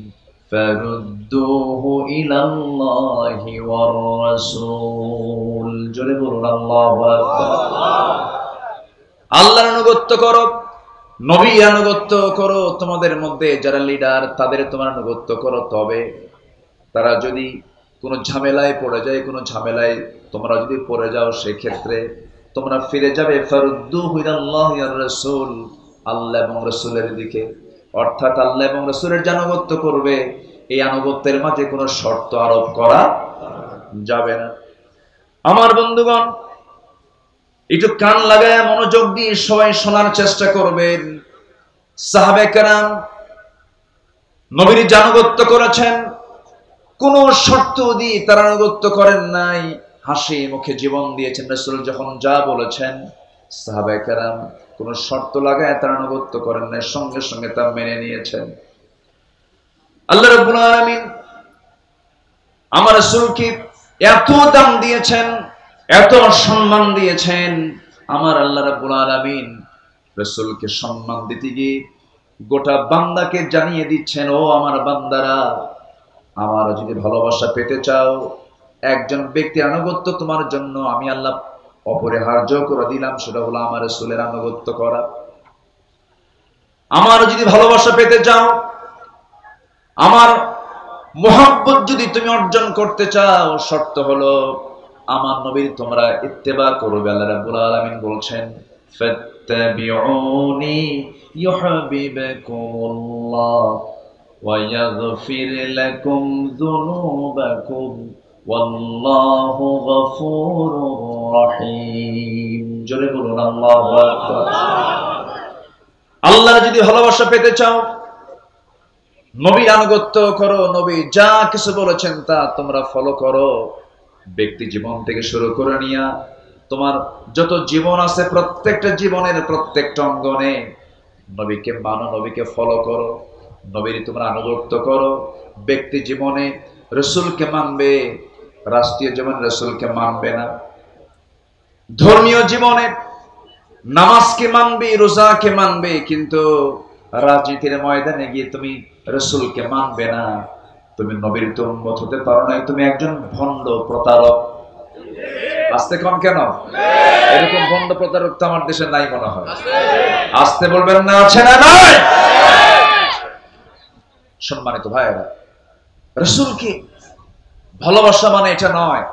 ফারুদ্দুহু ইলাল্লাহি ওয়ার রাসূল। জোরে বলুন আল্লাহু আকবার। আল্লাহর আনুগত্য করো, নবীর আনুগত্য করো, তোমাদের মধ্যে যারা লিডার তাদের তোমার আনুগত্য করো। তবে তারা যদি কোনো ঝামেলায় পড়ে যায়, কোনো ঝামেলায় তোমরা যদি পড়ে যাও, সেক্ষেত্রে তোমরা ফিরে যাবে ফারুদ্দুহু ইলাল্লাহি ওয়ার রাসূল, আল্লাহ এবং রাসূলের দিকে। অর্থাৎ আল্লাহ এবং রাসূলের যে আনুগত্য করবে, এই আনুগত্যের মাঝে কোনো শর্ত আরোপ করা যাবে না। আমার বন্ধুগণ, একটু কান লাগায় মনোযোগ দিয়ে সবাই শোনার চেষ্টা করবেন। সাহাবায়ে কেরাম নবীর যে আনুগত্য করেছেন, কোন শর্ত দিয়ে তারা আনুগত্য করেন নাই, হাসি মুখে জীবন দিয়েছেন। রাসূল যখন যা বলেছেন, সাহাবায়ে কেরাম কোন শর্ত লাগায় তারা আনুগত্য করেন নাই, সঙ্গে সঙ্গে তা মেনে নিয়েছেন। আল্লাহ রাব্বুল আলামিন আমার রাসূলকে এত দাম দিয়েছেন, এত সম্মান দিয়েছেন। আমার আল্লাহ রাব্বুল আলামিন রাসূলকে সম্মান দিতে গিয়ে গোটা বান্দাকে জানিয়ে দিচ্ছেন, ও আমার বান্দারা, আমার যদি ভালোবাসা পেতে চাও, একজন ব্যক্তির আনুগত্য তোমার জন্য আমি আল্লাহ অপরিহার্য করে দিলাম, সেটা হলো আমার রাসূলের আনুগত্য করা। আমার যদি ভালোবাসা পেতে চাও, আমার মুহাব্বত যদি তুমি অর্জন করতে চাও, শর্ত হলো আমার নবীর তোমরা ইত্তেবা করবে। আল্লাহ রাব্বুল আলামিন বলছেন, ফাত্তাবিউনি ইউহিব্বুকুমুল্লাহ ওয়া ইয়াগফির লাকুম যুনুবাকুম ওয়াল্লাহু গফুরুর রহিম। জোরে বলুন আল্লাহু আকবার। আল্লাহর যদি ভালোবাসা পেতে চাও, নবীর আনুগত্য করো, নবী যা কিছু বলেছেন তা তোমরা ফলো করো। ব্যক্তি জীবন থেকে শুরু করে নিয়া তোমার যত জীবন আছে, প্রত্যেকটা জীবনের প্রত্যেকটা অঙ্গনে নবীকে মানো, নবীকে ফলো করো, নবীর তোমরা আনুগত্য করো। ব্যক্তি জীবনে রাসূলকে মানবে, রাষ্ট্রীয় জীবনে রাসূলকে মানবে না। ধর্মীয় জীবনে নামাজকে মানবে, রোজাকে মানবে, কিন্তু রাজনীতির ময়দানে গিয়ে তুমি রাসূলকে মানবে না। তুমি নবীর উম্মত হতে পারো না, তুমি একজন ভণ্ড প্রতারক। আসতে কম কেন? এরকম ভণ্ড প্রতারক তো আমার দেশে নাই মনে হয়। আসতে বলবেন না, আছে না নাই? সম্মানিত ভাইয়েরা, রাসূলকে ভালোবাসা মানে এটা নয়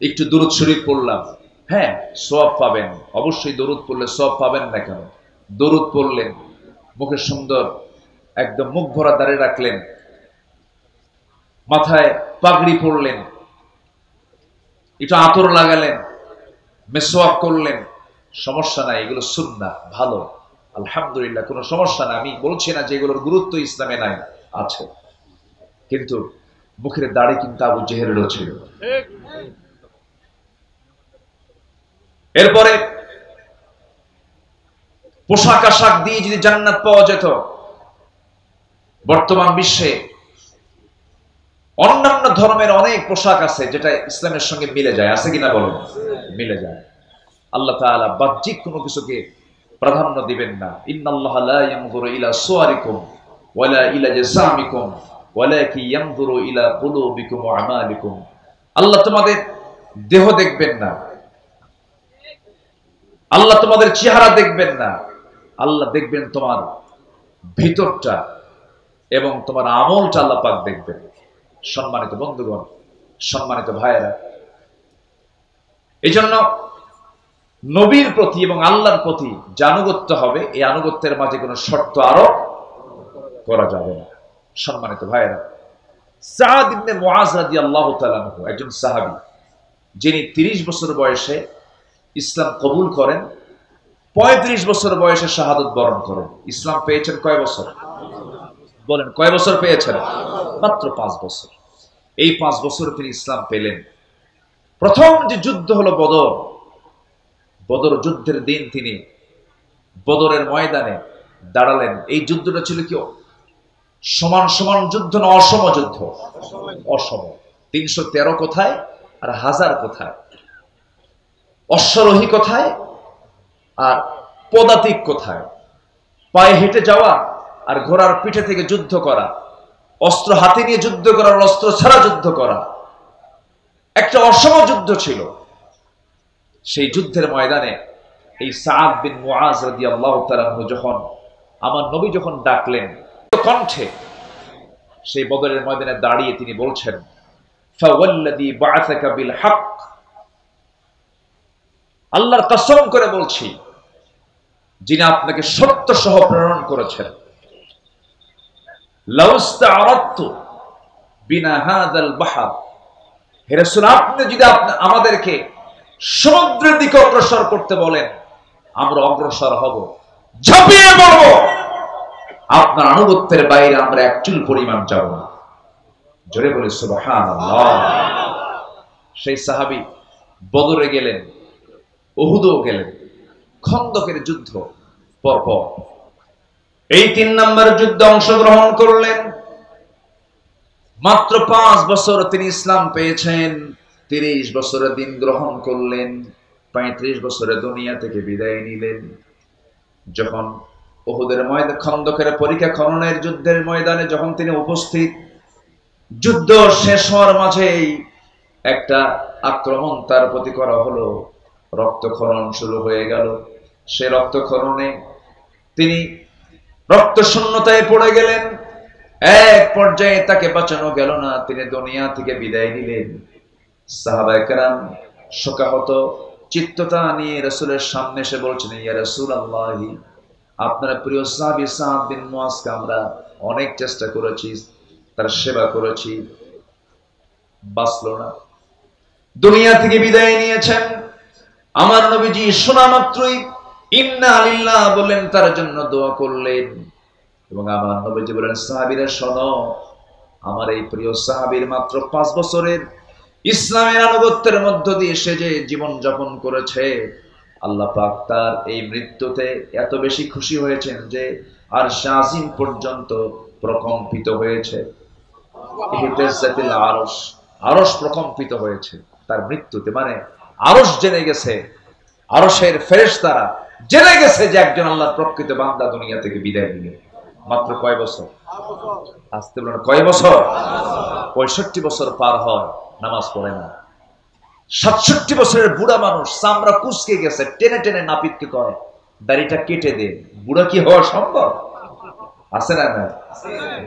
একটু দুরূদ শরীফ পড়লাম, হ্যাঁ সওয়াব পাবেন, অবশ্যই দরুদ পড়লে সওয়াব পাবেন না কেন? দরুদ পড়লেন, মুখে সুন্দর একদম মুখ ভরা দাঁড়িয়ে রাখলেন, মাথায় পাগড়ি পরলেন, একটু আতর লাগালেন, মেসওয়াক করলেন, সমস্যা নাই, এগুলো সুন্নাহ, ভালো, আলহামদুলিল্লাহ, কোনো সমস্যা না। আমি বলছি না যে এগুলোর গুরুত্ব ইসলামে নাই, আছে, কিন্তু মুখের দাড়ি কিন্তু আবু জেহেলেরও ছিল। এরপরে পোশাক আশাক দিয়ে যদি জান্নাত পাওয়া যেত, বর্তমান বিশ্বে অন্যান্য ধর্মের অনেক পোশাক আছে যেটা ইসলামের সঙ্গে মিলে যায়, আছে কিনা বলেন? মিলে যায়। আল্লাহ তাআলা বাহ্যিক কোনো কিছুকে প্রাধান্য দিবেন না। ইন্নাল্লাহা লা ইয়ানজুরু ইলা সুওয়ারিকুম ওয়ালা ইলা জাসামিকুম ওয়ালাকিন ইয়ানজুরু ইলা কুলুবিকুম ওয়া আমালিকুম। আল্লাহ তোমাদের দেহ দেখবেন না, আল্লাহ তোমাদের চেহারা দেখবেন না, আল্লাহ দেখবেন তোমার ভিতরটা এবং তোমার আমলটা আল্লাহ পাক দেখবেন। সম্মানিত বন্ধুগণ, সম্মানিত ভাইয়েরা, এই জন্য নবীর প্রতি এবং আল্লাহর প্রতি যে আনুগত্য হবে, এই আনুগত্যের মাঝে কোনো শর্ত আরোপ করা যাবে না। সম্মানিত ভাইয়েরা, সাদ ইবনে মুআজ রাদিয়াল্লাহু তাআলা আনহু একজন সাহাবী, যিনি 30 বছর বয়সে ইসলাম কবুল করেন, 35 বছর বয়সে শাহাদাত বরণ করেন। ইসলাম পেয়েছেন কয় বছর? বলেন, কয় বছর পেয়েছেন? মাত্র 5 বছর। এই 5 বছর তিনি ইসলাম পেলেন। প্রথম যে যুদ্ধ হলো বদর, বদর যুদ্ধের দিন তিনি বদরের ময়দানে দাঁড়ালেন। এই যুদ্ধটা ছিল কি সমান সমান যুদ্ধ না অসম যুদ্ধ? অসম। 313 কোথায় আর 1000 কোথায়, অশ্বারোহী কোথায় আর পদাতিক কোথায়, পায়ে হেঁটে যাওয়া আর ঘোড়ার পিঠে থেকে যুদ্ধ করা, অস্ত্র হাতে নিয়ে যুদ্ধ করা আর অস্ত্র ছাড়া যুদ্ধ করা, একটা অসম যুদ্ধ ছিল। সেই যুদ্ধের ময়দানে এই সাদ বিন মুআজ রাদিয়াল্লাহু তাআলা যখন আমার নবী যখন ডাকলেন কণ্ঠে, সেই বদরের ময়দানে দাঁড়িয়ে তিনি বলছেন, ফাওয়াল্লাযী বা'আসাকা বিল হক, আল্লাহর কসম করে বলছি যিনি আপনাকে সত্য সহ প্রেরণ করেছেন, লাউস্তা'রাদতু বিনা হাযাল বাহর, হে রাসূল আপনি যদি আমাদেরকে সমুদ্রের দিকে অগ্রসর করতে বলেন, আমরা অগ্রসর হব, ঝাঁপিয়ে পড়ব, আপনার আনুগত্যের বাইরে আমরা এক চুল পরিমাণ যাব না। জোরে বলে সুবহানাল্লাহ। সেই সাহাবী বদরে গেলেন, উহুদও গেলেন, খন্দকের যুদ্ধ পরপর এই 3 নম্বর যুদ্ধে অংশগ্রহণ করলেন। মাত্র 5 বছর তিনি ইসলাম পেয়েছেন, 30 বছরে দিন গ্রহণ করলেন, 35 বছরে দুনিয়া থেকে বিদায় নিলেন। যখন উহুদের ময়দানে খন্দকের পরীক্ষা খননের যুদ্ধের ময়দানে যখন তিনি উপস্থিত, যুদ্ধ শেষ হওয়ার মাঝেই একটা আক্রমণ তার প্রতি করা হলো, রক্তক্ষরণ শুরু হয়ে গেল। সে রক্তক্ষরণে তিনি রক্ত শূন্যতায় পড়ে গেলেন। এক পর্যায়ে তাকে বাঁচানো গেল না, তিনি দুনিয়া থেকে বিদায় নিলেন। সাহাবায়ে কেরাম শোকাহত চিত্ততা নিয়ে রাসূলের সামনে এসে বলছেন, ইয়া রাসূলুল্লাহ, আপনার প্রিয় সাহাবী সাদ বিন মুআজকে আমরা অনেক চেষ্টা করেছি, তার সেবা করেছি, বাঁচল না, দুনিয়া থেকে বিদায় নিয়েছেন। আমার নবীজি শোনা মাত্রই ইন্না লিল্লাহ বললেন, তার জন্য দোয়া করলেন। এবং আমার নবীজি বলেন, সাহাবীরা শোনো, আমার এই প্রিয় সাহাবীর মাত্র 5 বছরের ইসলামের আনুগত্যের মধ্য দিয়ে সে যে জীবন যাপন করেছে, আল্লাহ পাক তার এই মৃত্যুতে এত বেশি খুশি হয়েছেন যে আরশ আজিম পর্যন্ত প্রকম্পিত হয়েছে। ইহতাজ্জাতিল আরশ, আরশ প্রকম্পিত হয়েছে তার মৃত্যুতে। মানে আরশ জেনে গেছে, আরশের ফেরেশতারা জেনে গেছে যে একজন আল্লাহর প্রকৃত বান্দা দুনিয়া থেকে বিদায় নিল। মাত্র কয় বছর? আসতে বলেন, কয় বছর? 65 বছর পার হয়, নামাজ পড়ে না। 67 বছরের বুড়া মানুষ, চামড়া কুচকে গেছে, টেনে টেনে নাপিতকে কয় দাড়িটা কেটে দে। বুড়া কি হওয়া সম্ভব? আছে না? না,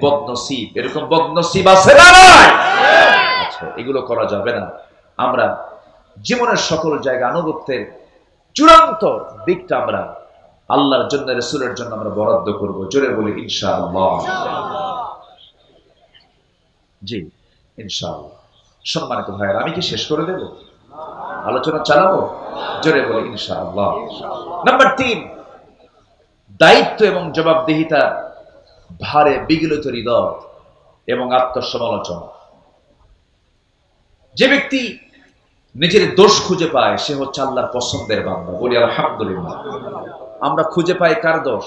বদনসিব। এরকম বদনসিব আছে না? আচ্ছা, এগুলো করা যাবে না। আমরা জীবনের সকল জায়গা আনুগত্যের চূড়ান্ত দিকটা আমরা আল্লাহর জন্য, রাসূলের জন্য আমরা বরাদ্দ করব। জোরে বলি ইনশাআল্লাহ। জি ইনশাআল্লাহ। সম্মানিত ভাইয়েরা, আমি কি শেষ করে দেব? আলোচনা চালাবো? জোরে বলি ইনশাআল্লাহ। নাম্বার 3, দায়িত্ব এবং জবাবদিহিতা ভারে বিগলিত হৃদয় এবং আত্মসমালোচনা। যে ব্যক্তি নিজের দোষ খুঁজে পায় সে হচ্ছে আল্লাহর পছন্দের বান্দা। বলি আলহামদুলিল্লাহ। আমরা খুঁজে পাই কার দোষ?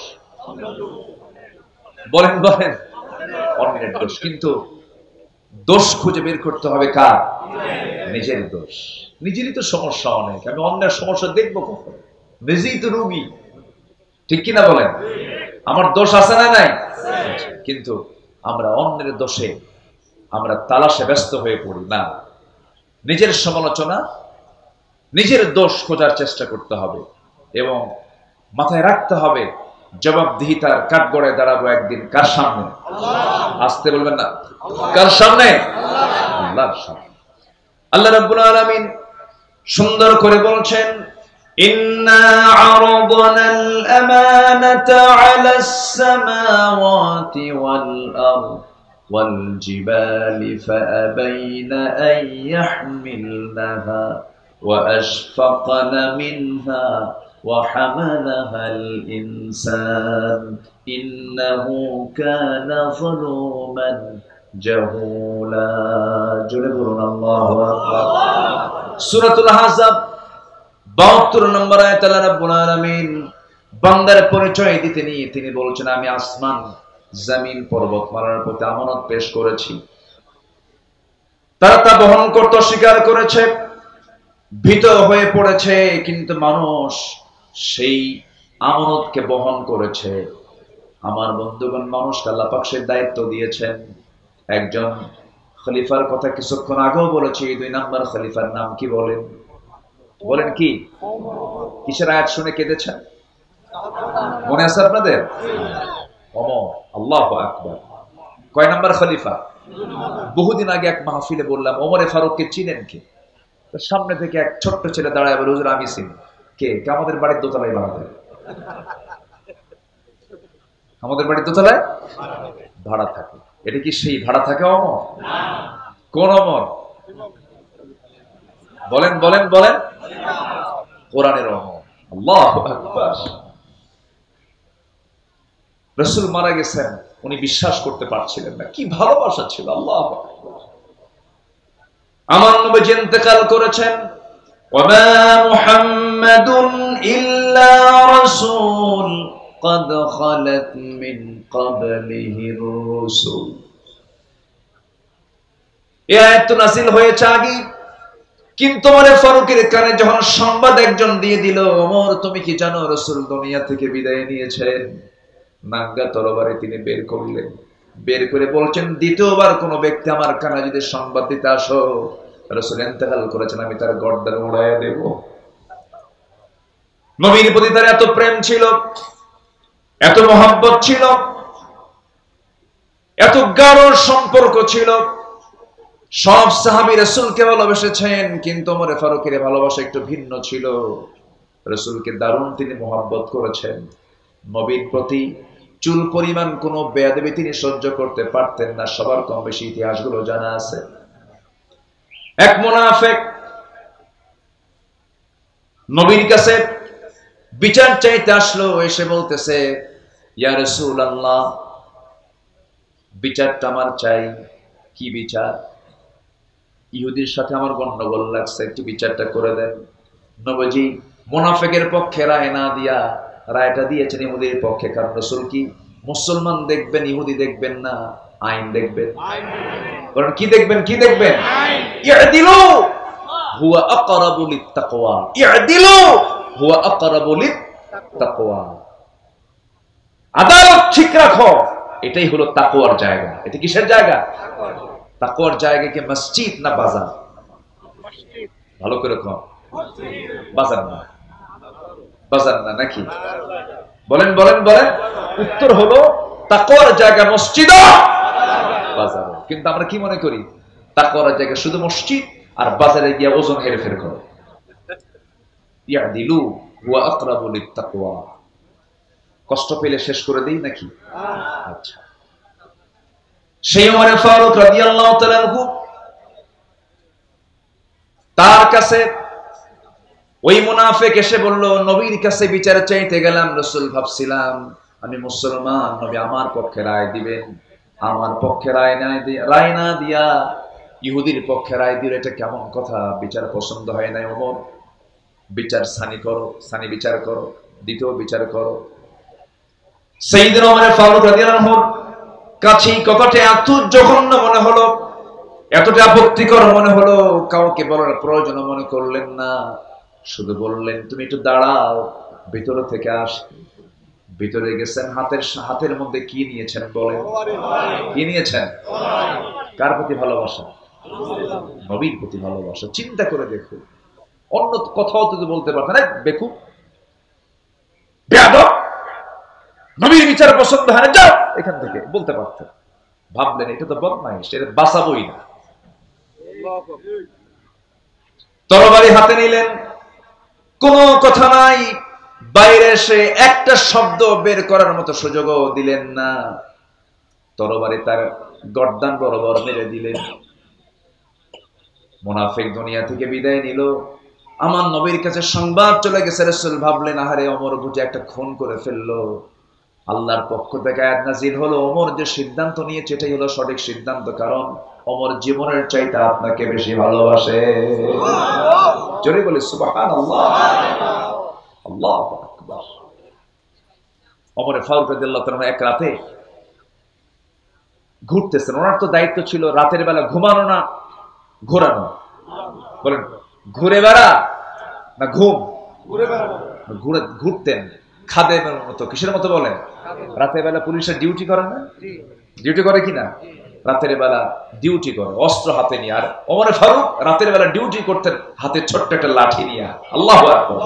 বলেন বলেন, অন্যের দোষ। কিন্তু দোষ খুঁজে বের করতে হবে কার? নিজের দোষ। নিজেরই তো সমস্যা অনেক, আমি অন্যের সমস্যা দেখবো কখন? নিজেই তো রোগী, ঠিক কিনা বলেন? আমার দোষ আছে না নাই? কিন্তু আমরা অন্যের দোষে আমরা তালাশে ব্যস্ত হয়ে পড়ি না। নিজের সমালোচনা, নিজের দোষ খোঁজার চেষ্টা করতে হবে এবং মাথায় রাখতে হবে জবাবদিহিতার কাঠগড়ায় দাঁড়াবো একদিন কার সামনে? আসতে বলবেন না, কার সামনে? আল্লাহর সামনে। আল্লাহ রাব্বুল আলামিন সুন্দর করে বলছেন, ইন্না আরাদনাল আমানাতা আলাস সামাওয়াতি ওয়াল আরদ ওয়াল জিবালি ফাআবাইনা আন ইয়াহমিলনাহা ওয়া আশফাকনা মিনহা ওয়া হামালাহাল ইনসান ইন্নাহু কানা যালুমান জাহুলা। জোরে বলুন আল্লাহু আকবার। সূরাতুল আহজাব 72 নম্বর আয়াত আল্লাহ রাব্বুল আলামিন বান্দার পরিচয় দিতে নিয়ে তিনি বলছেন, আমি আসমান জমিন পর্বতমালার প্রতি আমানত পেশ করেছি, তারা তা বহন করতে অস্বীকার করেছে, ভীত হয়ে পড়েছে, কিন্তু মানুষ সেই আমানতকে বহন করেছে। আমার বন্ধুগণ, মানুষকে আল্লাহ পাক সেই দায়িত্ব দিয়েছেন। একজন খলিফার কথা কিছুক্ষণ আগেও বলেছি, 2 নম্বর খলিফার নাম কি বলেন? বলেন কি? কিসের আয়াত শুনে কেঁদেছেন? মনে আছে আপনাদের? ওমর। আল্লাহু আকবার। কয় নম্বর খলিফা? বহুদিন আগে এক মাহফিলে বললাম, ওমরে ফারুককে চিনেন কে? সামনে থেকে এক ছোট্ট ছেলে দাঁড়ায় বলে, হুজুর আমি চিনি। কে? আমাদের বাড়ির দোতলায় ভাড়া থাকে। আমাদের বাড়ির দোতলায় ভাড়া থাকে। এটা কি সেই ভাড়া থাকে ওমর? কোন ওমর? বলেন বলেন বলেন। কোরআনের ওমর। আল্লাহু আকবার। রাসূল মারা গেছেন, উনি বিশ্বাস করতে পারছিলেন না, কি ভালোবাসা ছিল। আল্লাহু আকবার। আমার নবী ইন্তেকাল করেছেন। ওয়ামা মুহাম্মাদুন ইল্লা রাসূল قد خلت من قبله الرسل। এই আয়াত নাযিল হয়েছে আগে, কিন্তু ওমর ফারুকের কানে যখন সংবাদ একজন দিয়ে দিল, ওমর তুমি কি জানো রাসূল দুনিয়া থেকে বিদায় নিয়েছেন, নাঙ্গা তরবারি তিনি বের করলেন, বের করে বলছেন, দ্বিতীয়বার কোন ব্যক্তি আমার কানে যদি সংবাদ দিতে আসো রাসূল ইন্তেকাল করেছেন, আমি তার গর্দান উড়াইয়া দেব। নবীর প্রতি তার এত প্রেম ছিল, এত মহব্বত ছিল, এত গাঢ় সম্পর্ক ছিল। সব সাহাবী রাসূলকে ভালোবেসেছেন, কিন্তু ওমর ফারুকের ভালোবাসা একটু ভিন্ন ছিল। রাসূলকে দারুণ তিনি মহব্বত করেছেন। নবীর প্রতি চুল পরিমাণ কোন বেয়াদবি তিনি সহ্য করতে পারতেন না। সবার কম বেশি ইতিহাসগুলো জানা আছে। এক মুনাফিক নবীর কাছে বিচার চাইতে আসলো, এসে বলতেছে, ইয়া রাসূলুল্লাহ, বিচারটা আমার চাই। কি বিচার? ইহুদির সাথে আমার গন্ডগোল লাগছে, একটু বিচারটা করে দেন। নবীজি মুনাফিকের পক্ষে রায় না দিয়া রায়টা দিয়েছেন ইহুদির পক্ষে। কারণ রাসূল কি মুসলমান দেখবেন, ইহুদি দেখবেন না, আইন দেখবেন। কারণ কি দেখবেন? কি দেখবেন? ইয়াদিলু হুয়া আকরাবু লিত-তাকওয়া। ইয়াদিলু হুয়া আকরাবু লিত-তাকওয়া। আদালত ঠিক রাখো, এটাই হলো তাকওয়ার জায়গা। এটা কিসের জায়গা? তাকওয়ার জায়গা কি মসজিদ না বাজার? ভালো করে কও। বাজার না, বাজার না নাকি? বলেন বলেন বলেন। উত্তর হলো তাকওয়ার জায়গা মসজিদ, বাজার। কিন্তু আমরা কি মনে করি? তাকওয়ার জায়গা শুধু মসজিদ, আর বাজারে গিয়ে ওজন হেরফের করো। ইয়াদিলু হুয়া আকরাবু লিত-তাকওয়া। কষ্ট পেলে শেষ করে দেই নাকি? আচ্ছা, সেই ওমর ফারুক রাদিয়াল্লাহু তাআলা আনহু, তার কাছে ওই মুনাফিক এসে বলল, নবীর কাছে বিচার চাইতে গেলাম, রাসূল ভাবছিলাম আমি মুসলমান, নবী আমার পক্ষে রায় দিবেন। আমার পক্ষে রায় না দিয়া ইহুদির পক্ষে রায় দিল, এটা কেমন কথা? বিচার পছন্দ হয় নাই ওমর। বিচার সানি করো, সানি বিচার করো, দ্বিতীয় বিচার করো। সাইয়েদনা ওমর ফারুক রাদিয়াল্লাহু আনহু কাছেই কপাটে এত জঘন্য মনে হলো, এতটা আপত্তিকর মনে হলো, কাউকে বলার প্রয়োজন মনে করলেন না। শুধু বললেন, তুমি একটু দাঁড়াও, ভিতরে থেকে আস। ভিতরে গেছেন, হাতের মধ্যে কি নিয়েছেন বলেন? কি নিয়েছেন? কার প্রতি ভালোবাসা? নবীর প্রতি ভালোবাসা। চিন্তা করে দেখো, অন্য কথাও তো বলতে পারতেন, বেকু বেয়াদব, নবীর বিচার পছন্দ হয় না, যাও এখান থেকে, বলতে পারতেন। ভাবলেন এটা তো বদমাইশ, এটা বাঁচাবই না। তরবারি হাতে নিলেন, কোনো কথা নাই, বাইরে এসে একটা শব্দ বের করার মতো সুযোগও দিলেন না। তরবারি তার গর্দান বরাবর মেরে দিলেন। মুনাফিক দুনিয়া থেকে বিদায় নিল। আমার নবীর কাছে সংবাদ চলে গেছে। রাসূল ভাবলেন, আহারে ওমর বুঝে একটা খুন করে ফেললো। আল্লাহর পক্ষ থেকে আয়াত নাযিল হলো, ওমর যে সিদ্ধান্ত নিয়েছে এটাই হলো সঠিক সিদ্ধান্ত, কারণ ওমর জীবনের চাইতে আপনাকে বেশি ভালোবাসে। জোরে বলে সুবহানাল্লাহ, আল্লাহু আকবার। ওমর ফারুক রাদিয়াল্লাহু তাআলা এক রাতে ঘুরতেছেন। ওনার তো দায়িত্ব ছিল রাতের বেলা ঘুমানো না ঘোরানো। বলেন ঘুরে বেড়া না ঘুম? ঘুরতেন খাদেমের মতো। কিসের মতো বলেন? রাতের বেলা পুলিশের ডিউটি করে না? ডিউটি করে কিনা? রাতের বেলা ডিউটি করে অস্ত্র হাতে নিয়ে। আর ওমর ফারুক রাতের বেলা ডিউটি করতেন হাতে ছোট্ট একটা লাঠি নিয়ে। আল্লাহু আকবার।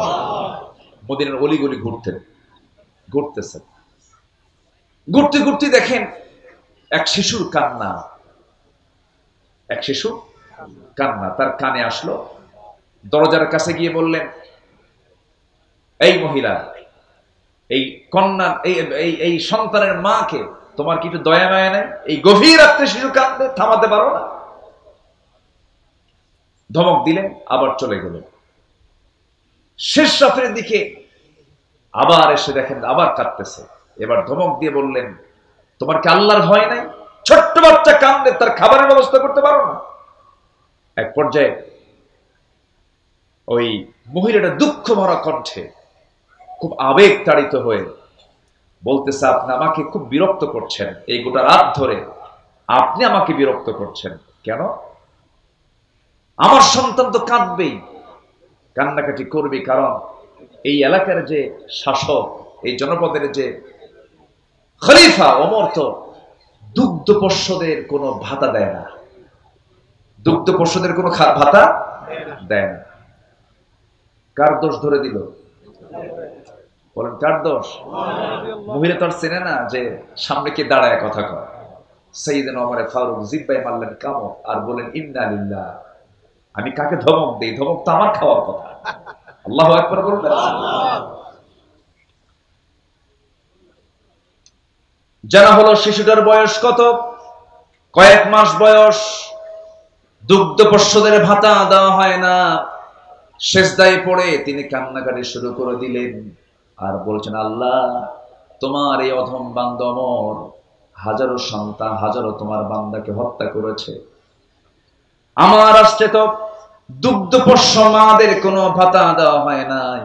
মদিনার অলিগলি ঘুরতেছেন। ঘুরতে ঘুরতে দেখেন এক শিশুর কান্না। এক শিশু কান্না তার কানে আসলো। দরজার কাছে গিয়ে বললেন, এই মহিলা, এই কন্যা, এই সন্তানের মাকে তোমার কি একটু দয়া মায়া নেই? এই গভীর রাত্রে শিশু কাঁদতে থামাতে পারো না? ধমক দিলেন, আবার চলে গেল। শেষ রাতের দিকে আবার এসে দেখেন আবার কাঁদতেছে। এবার ধমক দিয়ে বললেন, তোমার কি আল্লাহর ভয় নাই? ছোট্ট বাচ্চা কাঁদলে তার খাবারের ব্যবস্থা করতে পারো না? এক পর্যায়ে ওই মহিলাটা দুঃখ ভরা কণ্ঠে খুব আবেগ তাড়িত হয়ে বলতেছে, আপনি আমাকে খুব বিরক্ত করছেন। এই গোটা রাত ধরে আপনি আমাকে বিরক্ত করছেন কেন? আমার সন্তান তো কাঁদবেই, কান্নাকাটি করবে, কারণ এই এলাকার যে শাসক, এই জনপদের যে খলিফা ওমর তো দুগ্ধপোষ্যদের কোনো ভাতা দেয় না। দুগ্ধপোষ্যদের কোনো ভাতা দেয় না। কার দোষ ধরে দিল? বলেন কার দোষ? মহিলা তো আর চেনে না যে সামনে কে দাঁড়ায় কথা কয়। সাইয়েদনা ওমর ফারুক জিব্বায় মারলেন কামড় আর বলেন, ইন্না লিল্লাহ। আমি কাকে ধমক দেই? ধমক তো আমার খাওয়ার কথা। আল্লাহু আকবার বলবেন। জানা হলো শিশুটার বয়স কত? কয়েক মাস বয়স। দুগ্ধপোষ্যদের ভাতা দেওয়া হয় না। সেজদায় পড়ে তিনি কান্নাকাটি শুরু করে দিলেন আর বলছেন, আল্লাহ, তোমার এই অধম বান্দা ওমর হাজারো সন্তান, হাজারো তোমার বান্দাকে হত্যা করেছে। আমার রাষ্ট্রে তো দুগ্ধপোষ্য মাদের কোনো ভাতা দেওয়া হয় নাই।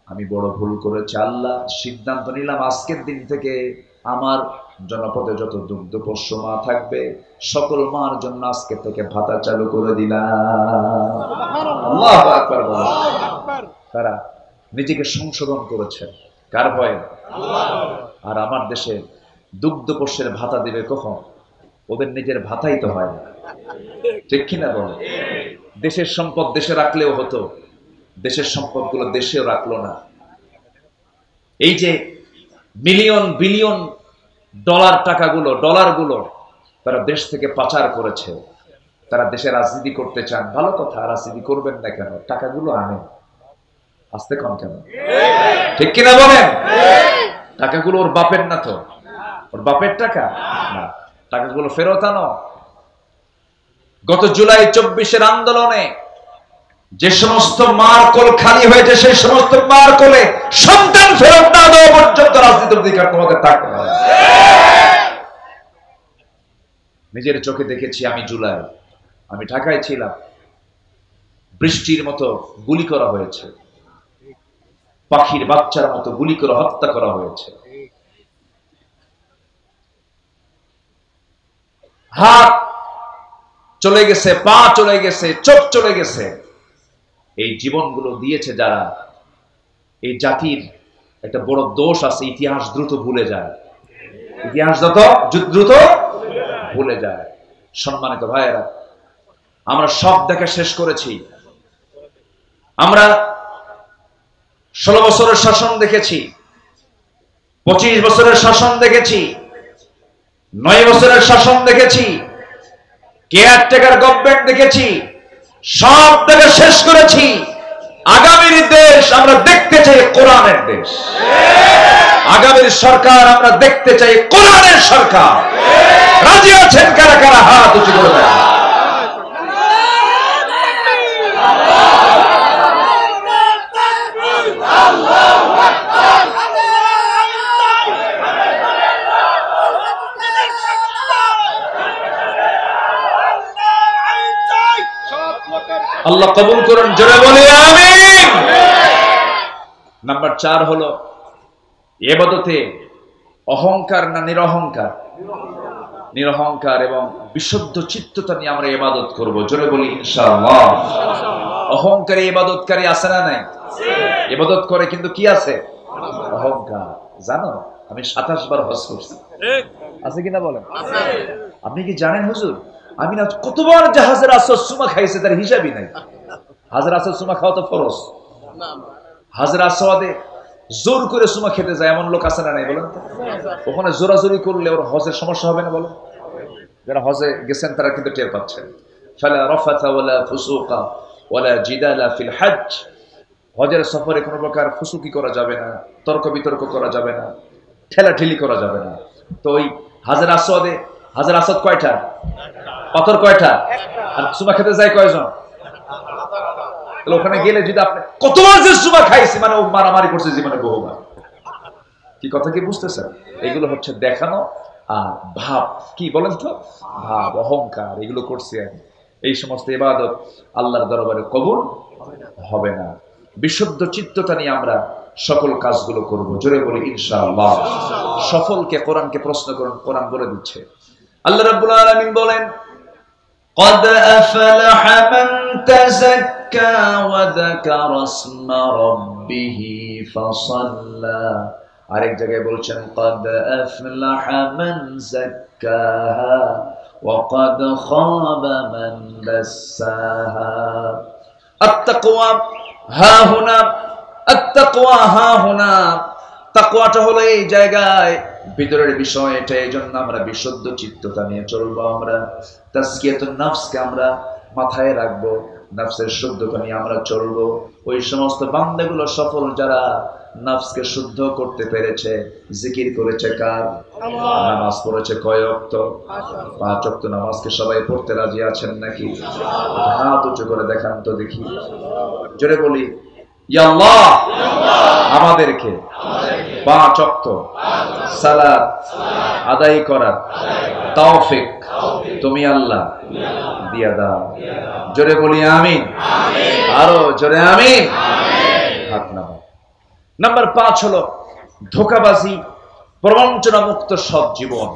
আমি বড় ভুল করেছি আল্লাহ। সিদ্ধান্ত নিলাম আজকের দিন থেকে আমার জনপদে যত দুগ্ধপোষ্য মা থাকবে সকল মার জন্য আজকে থেকে ভাতা চালু করে দিলাম। আল্লাহু আকবার। তারা নিজেকে সংশোধন করেছে কার ভয়ে? আর আমার দেশে দুগ্ধপোষ্যের ভাতা দেবে কখন? ওদের নিজের ভাতাই তো হয় না, ঠিক কিনা বলে? দেশের সম্পদ দেশে রাখলেও হতো, দেশের সম্পদগুলো দেশেও রাখলো না। এই যে মিলিয়ন বিলিয়ন ডলারগুলো তারা দেশ থেকে পাচার করেছে। তারা দেশে রাজনীতি করতে চান, ভালো কথা, রাজনীতি করবেন না কেন? টাকাগুলো আনেন, আসতে কম কেন? ঠিক কিনা বলেন? টাকাগুলো ওর বাপের না তো? ওর বাপের টাকা না, টাকাগুলো ফেরত আনো। গত জুলাই 24-এর আন্দোলনে যে সমস্ত মার কোল খালি হয়েছে, সেই সমস্ত মার কোলে সন্তান ফেরত না দেওয়া পর্যন্ত রাজনীতির অধিকার তোমাদের থাকবে না। নিজের চোখে দেখেছি। আমি জুলাই, আমি ঢাকায় ছিলাম, বৃষ্টির মতো গুলি করা হয়েছে, পাখির বাচ্চার মতো গুলি করে হত্যা করা হয়েছে। হাত চলে গেছে, পা চলে গেছে, চোখ চলে গেছে। এই জীবনগুলো দিয়েছে যারা, এই জাতির একটা বড় দোষ আছে, ইতিহাস দ্রুত ভুলে যায়। ইতিহাস দ্রুত ভুলে যায়। সম্মানিত ভাইয়েরা, আমরা সব দেখা শেষ করেছি। আমরা 16 বছরের শাসন দেখেছি, 25 বছরের শাসন দেখেছি, 9 বছরের শাসন দেখেছি, কেয়ারটেকার গভর্নমেন্ট দেখেছি, সব থেকে শেষ করেছি। আগামীর দেশ আমরা দেখতে চাই কোরআনের দেশ। আগামীর সরকার আমরা দেখতে চাই কোরআনের সরকার। রাজি আছেন কারা কারা? হাত উঁচু করে দেন। আল্লাহ কবুল করুন, জোরে বলি আমিন। নাম্বার 4 হলো ইবাদতে অহংকার না নিরহংকার? নিরহংকার এবং বিশুদ্ধ চিত্ততা নিয়ে আমরা ইবাদত করব, জোরে বলি ইনশাআল্লাহ। অহংকারী ইবাদতকারী আছে না নাই? ইবাদত করে কিন্তু কি আছে? অহংকার। জানো আমি 27 বার হজ করছি, আছে কিনা বলেন? আপনি কি জানেন হুজুর আমি না কতবার জাহাজের আসর সুমা খাইছে তার হিসাবই নাই। হাজের আসর সুমা খাওয়া তো ফরজ। হাজের আসওয়াদে জোর করে সুমা খেতে যায় এমন লোক আছে না নাই বলেন? ওখানে জোরাজোরি করলে ওর হজের সমস্যা হবে না বলেন? যারা হজে গেছেন তারা কিন্তু টের পাচ্ছেন। ফালা রাফাথা ওয়ালা ফুসুকা ওয়ালা জিদালা ফিল হজ। হজের সফরে কোনো প্রকার ফুসুকি করা যাবে না, তর্ক বিতর্ক করা যাবে না, ঠেলাঠেলি করা যাবে না। তো ওই হাজের আসওয়াদে, হাজের আসওয়াদ কয়টা? পাথর কয়টা? আর সুমা খেতে যায় কয়জন? ওখানে গেলে যদি আপনি কতবার যে সুমা খাইছি মানে ও মারামারি করছে জীবনে বহুবার। কি কথা কি বুঝতেছেন? এগুলো হচ্ছে দেখানো আর ভাব, কি বলেন তো, ভাব, অহংকার, এগুলো করছি আমি। এই সমস্ত ইবাদত আল্লাহর দরবারে কবুল হবে না। বিশুদ্ধ চিত্ততা নিয়ে আমরা সকল কাজগুলো করব, জোরে বলি ইনশাআল্লাহ। সফলকে কোরআনকে প্রশ্ন করুন, কোরআন বলে দিচ্ছে। আল্লাহ রাব্বুল আলামিন বলেন قد أفلح من تزكى وذكر اسم ربه فصلى। আরেক জায়গায় বলছেন قد أفلح من زكاها وقد خاب من دساها। التقوى ها هنا، التقوى ها هنا। তাকওয়াটা হলো এই জায়গায়, ভিতরের বিষয় এটা। এই জন্য আমরা বিশুদ্ধ চিত্ততা নিয়ে চলবো। আমরা তাজকিয়াতুন নফসকে আমরা মাথায় রাখবো, নফসের শুদ্ধতা নিয়ে আমরা চলবো। ওই সমস্ত বান্দাগুলো সফল যারা নফসকে শুদ্ধ করতে পেরেছে, জিকির করেছে কার? নামাজ পড়েছে কয় ওয়াক্ত? 5 ওয়াক্ত নামাজকে সবাই পড়তে রাজি আছেন নাকি? হাত উঁচু করে দেখান তো দেখি, জোরে বলি ইয়া আল্লাহ। আমাদেরকে 5 ওয়াক্ত সালাত আদায় করার তৌফিক তুমি আল্লাহ দিয়া দাও, জোরে বলি আমিন। আরো জোরে আমিন। হাত নামাও। নাম্বার 5 হলো ধোঁকাবাজি, প্রবঞ্চনা মুক্ত সৎ জীবন।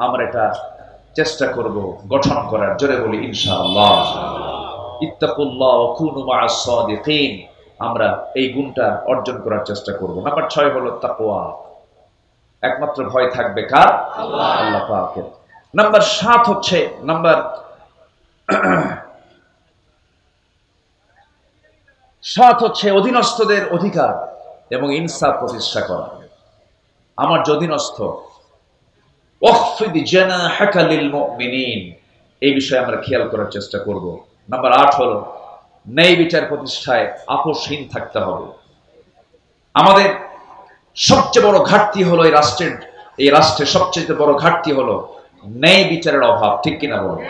আমরা এটা চেষ্টা করব গঠন করার, জোরে বলি ইনশাআল্লাহ। ইত্তাকুল্লাহ ওয়া কুনু মা'আস সাদিকিন। আমরা এই গুণটা অর্জন করার চেষ্টা করব। নাম্বার 6 হলো তাকওয়া। একমাত্র ভয় থাকবে কার? আল্লাহ পাকের। নাম্বার 7 হচ্ছে, নাম্বার 7 হচ্ছে অধীনস্থদের অধিকার এবং ইনসাফ প্রতিষ্ঠা করা। আমার যে অধীনস্থ, ওয়াখফিদ জানাহাকা লিল মুমিনিন, এই বিষয়ে আমরা খেয়াল করার চেষ্টা করব। নাম্বার 8 হলো ন্যায় বিচার প্রতিষ্ঠায় আপোষহীন থাকতে হবে। আমাদের সবচেয়ে বড় ঘাটতি হলো এই রাষ্ট্রের সবচেয়ে বড় ঘাটতি হলো ন্যায় বিচারের অভাব, ঠিক কিনা বলুন?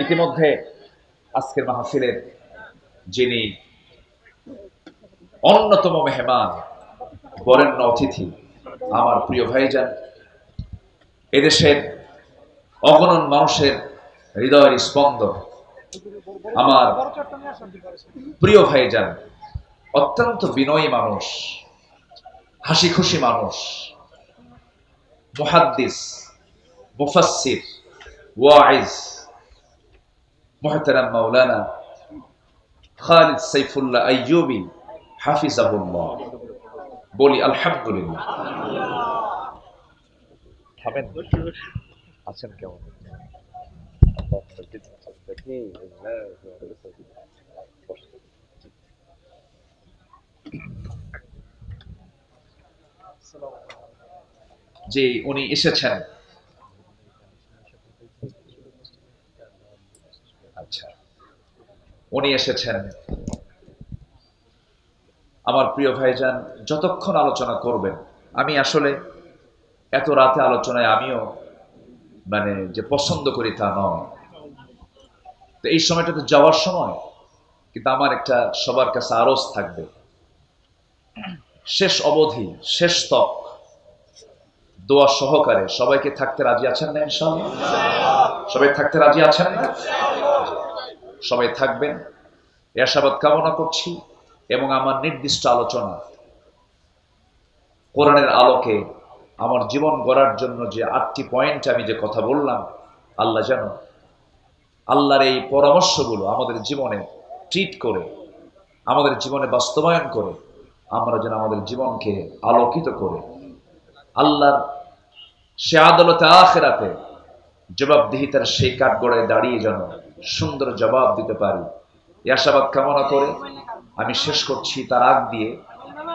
ইতিমধ্যে আজকের মাহফিলের যিনি অন্যতম মেহমান, বরেণ্য অতিথি, আমার প্রিয় ভাইজান, এদেশের অগণন মানুষের হৃদয়ের স্পন্দন, আমার প্রিয় ভাইজান, অত্যন্ত বিনয়ী মানুষ, হাসি খুশি মানুষ, মুহাদ্দিস, মুফাসসির, ওয়াইজ, মুহতারাম মাওলানা খালিদ সাইফুল্লাহ আইয়ুবী হাফিজাহুল্লাহ। বলি আলহামদুলিল্লাহ। থামেন, আছেন কেমন? যে উনি এসেছেন, আচ্ছা উনি এসেছেন। আমার প্রিয় ভাইজান যতক্ষণ আলোচনা করবেন, আমি আসলে এত রাতে আলোচনায় আমিও যে পছন্দ করি তা নয়, তো এই সময়টা তো যাওয়ার সময়, কিন্তু আমার একটা সবার কাছে আরজ থাকবে, শেষ অবধি শেষ তক দোয়া সহকারে সবাইকে থাকতে রাজি আছেন না? ইনশাআল্লাহ সবাই থাকতে রাজি আছেন না? সবাই থাকবেন এ আশাবাদ কামনা করছি। এবং আমার নির্দিষ্ট আলোচনা কোরআনের আলোকে আমার জীবন গড়ার জন্য যে 8টি পয়েন্ট আমি যে কথা বললাম, আল্লাহ যেন আল্লাহর এই পরামর্শগুলো আমাদের জীবনে ট্রিট করে, আমাদের জীবনে বাস্তবায়ন করে, আমরা যেন আমাদের জীবনকে আলোকিত করে আল্লাহর সে আদালতে আখিরাতে জবাবদিহিতার সেই কাঠগড়ায় দাঁড়িয়ে যেন সুন্দর জবাব দিতে পারি, এই আশাবাদ কামনা করে আমি শেষ করছি। তার আগ দিয়ে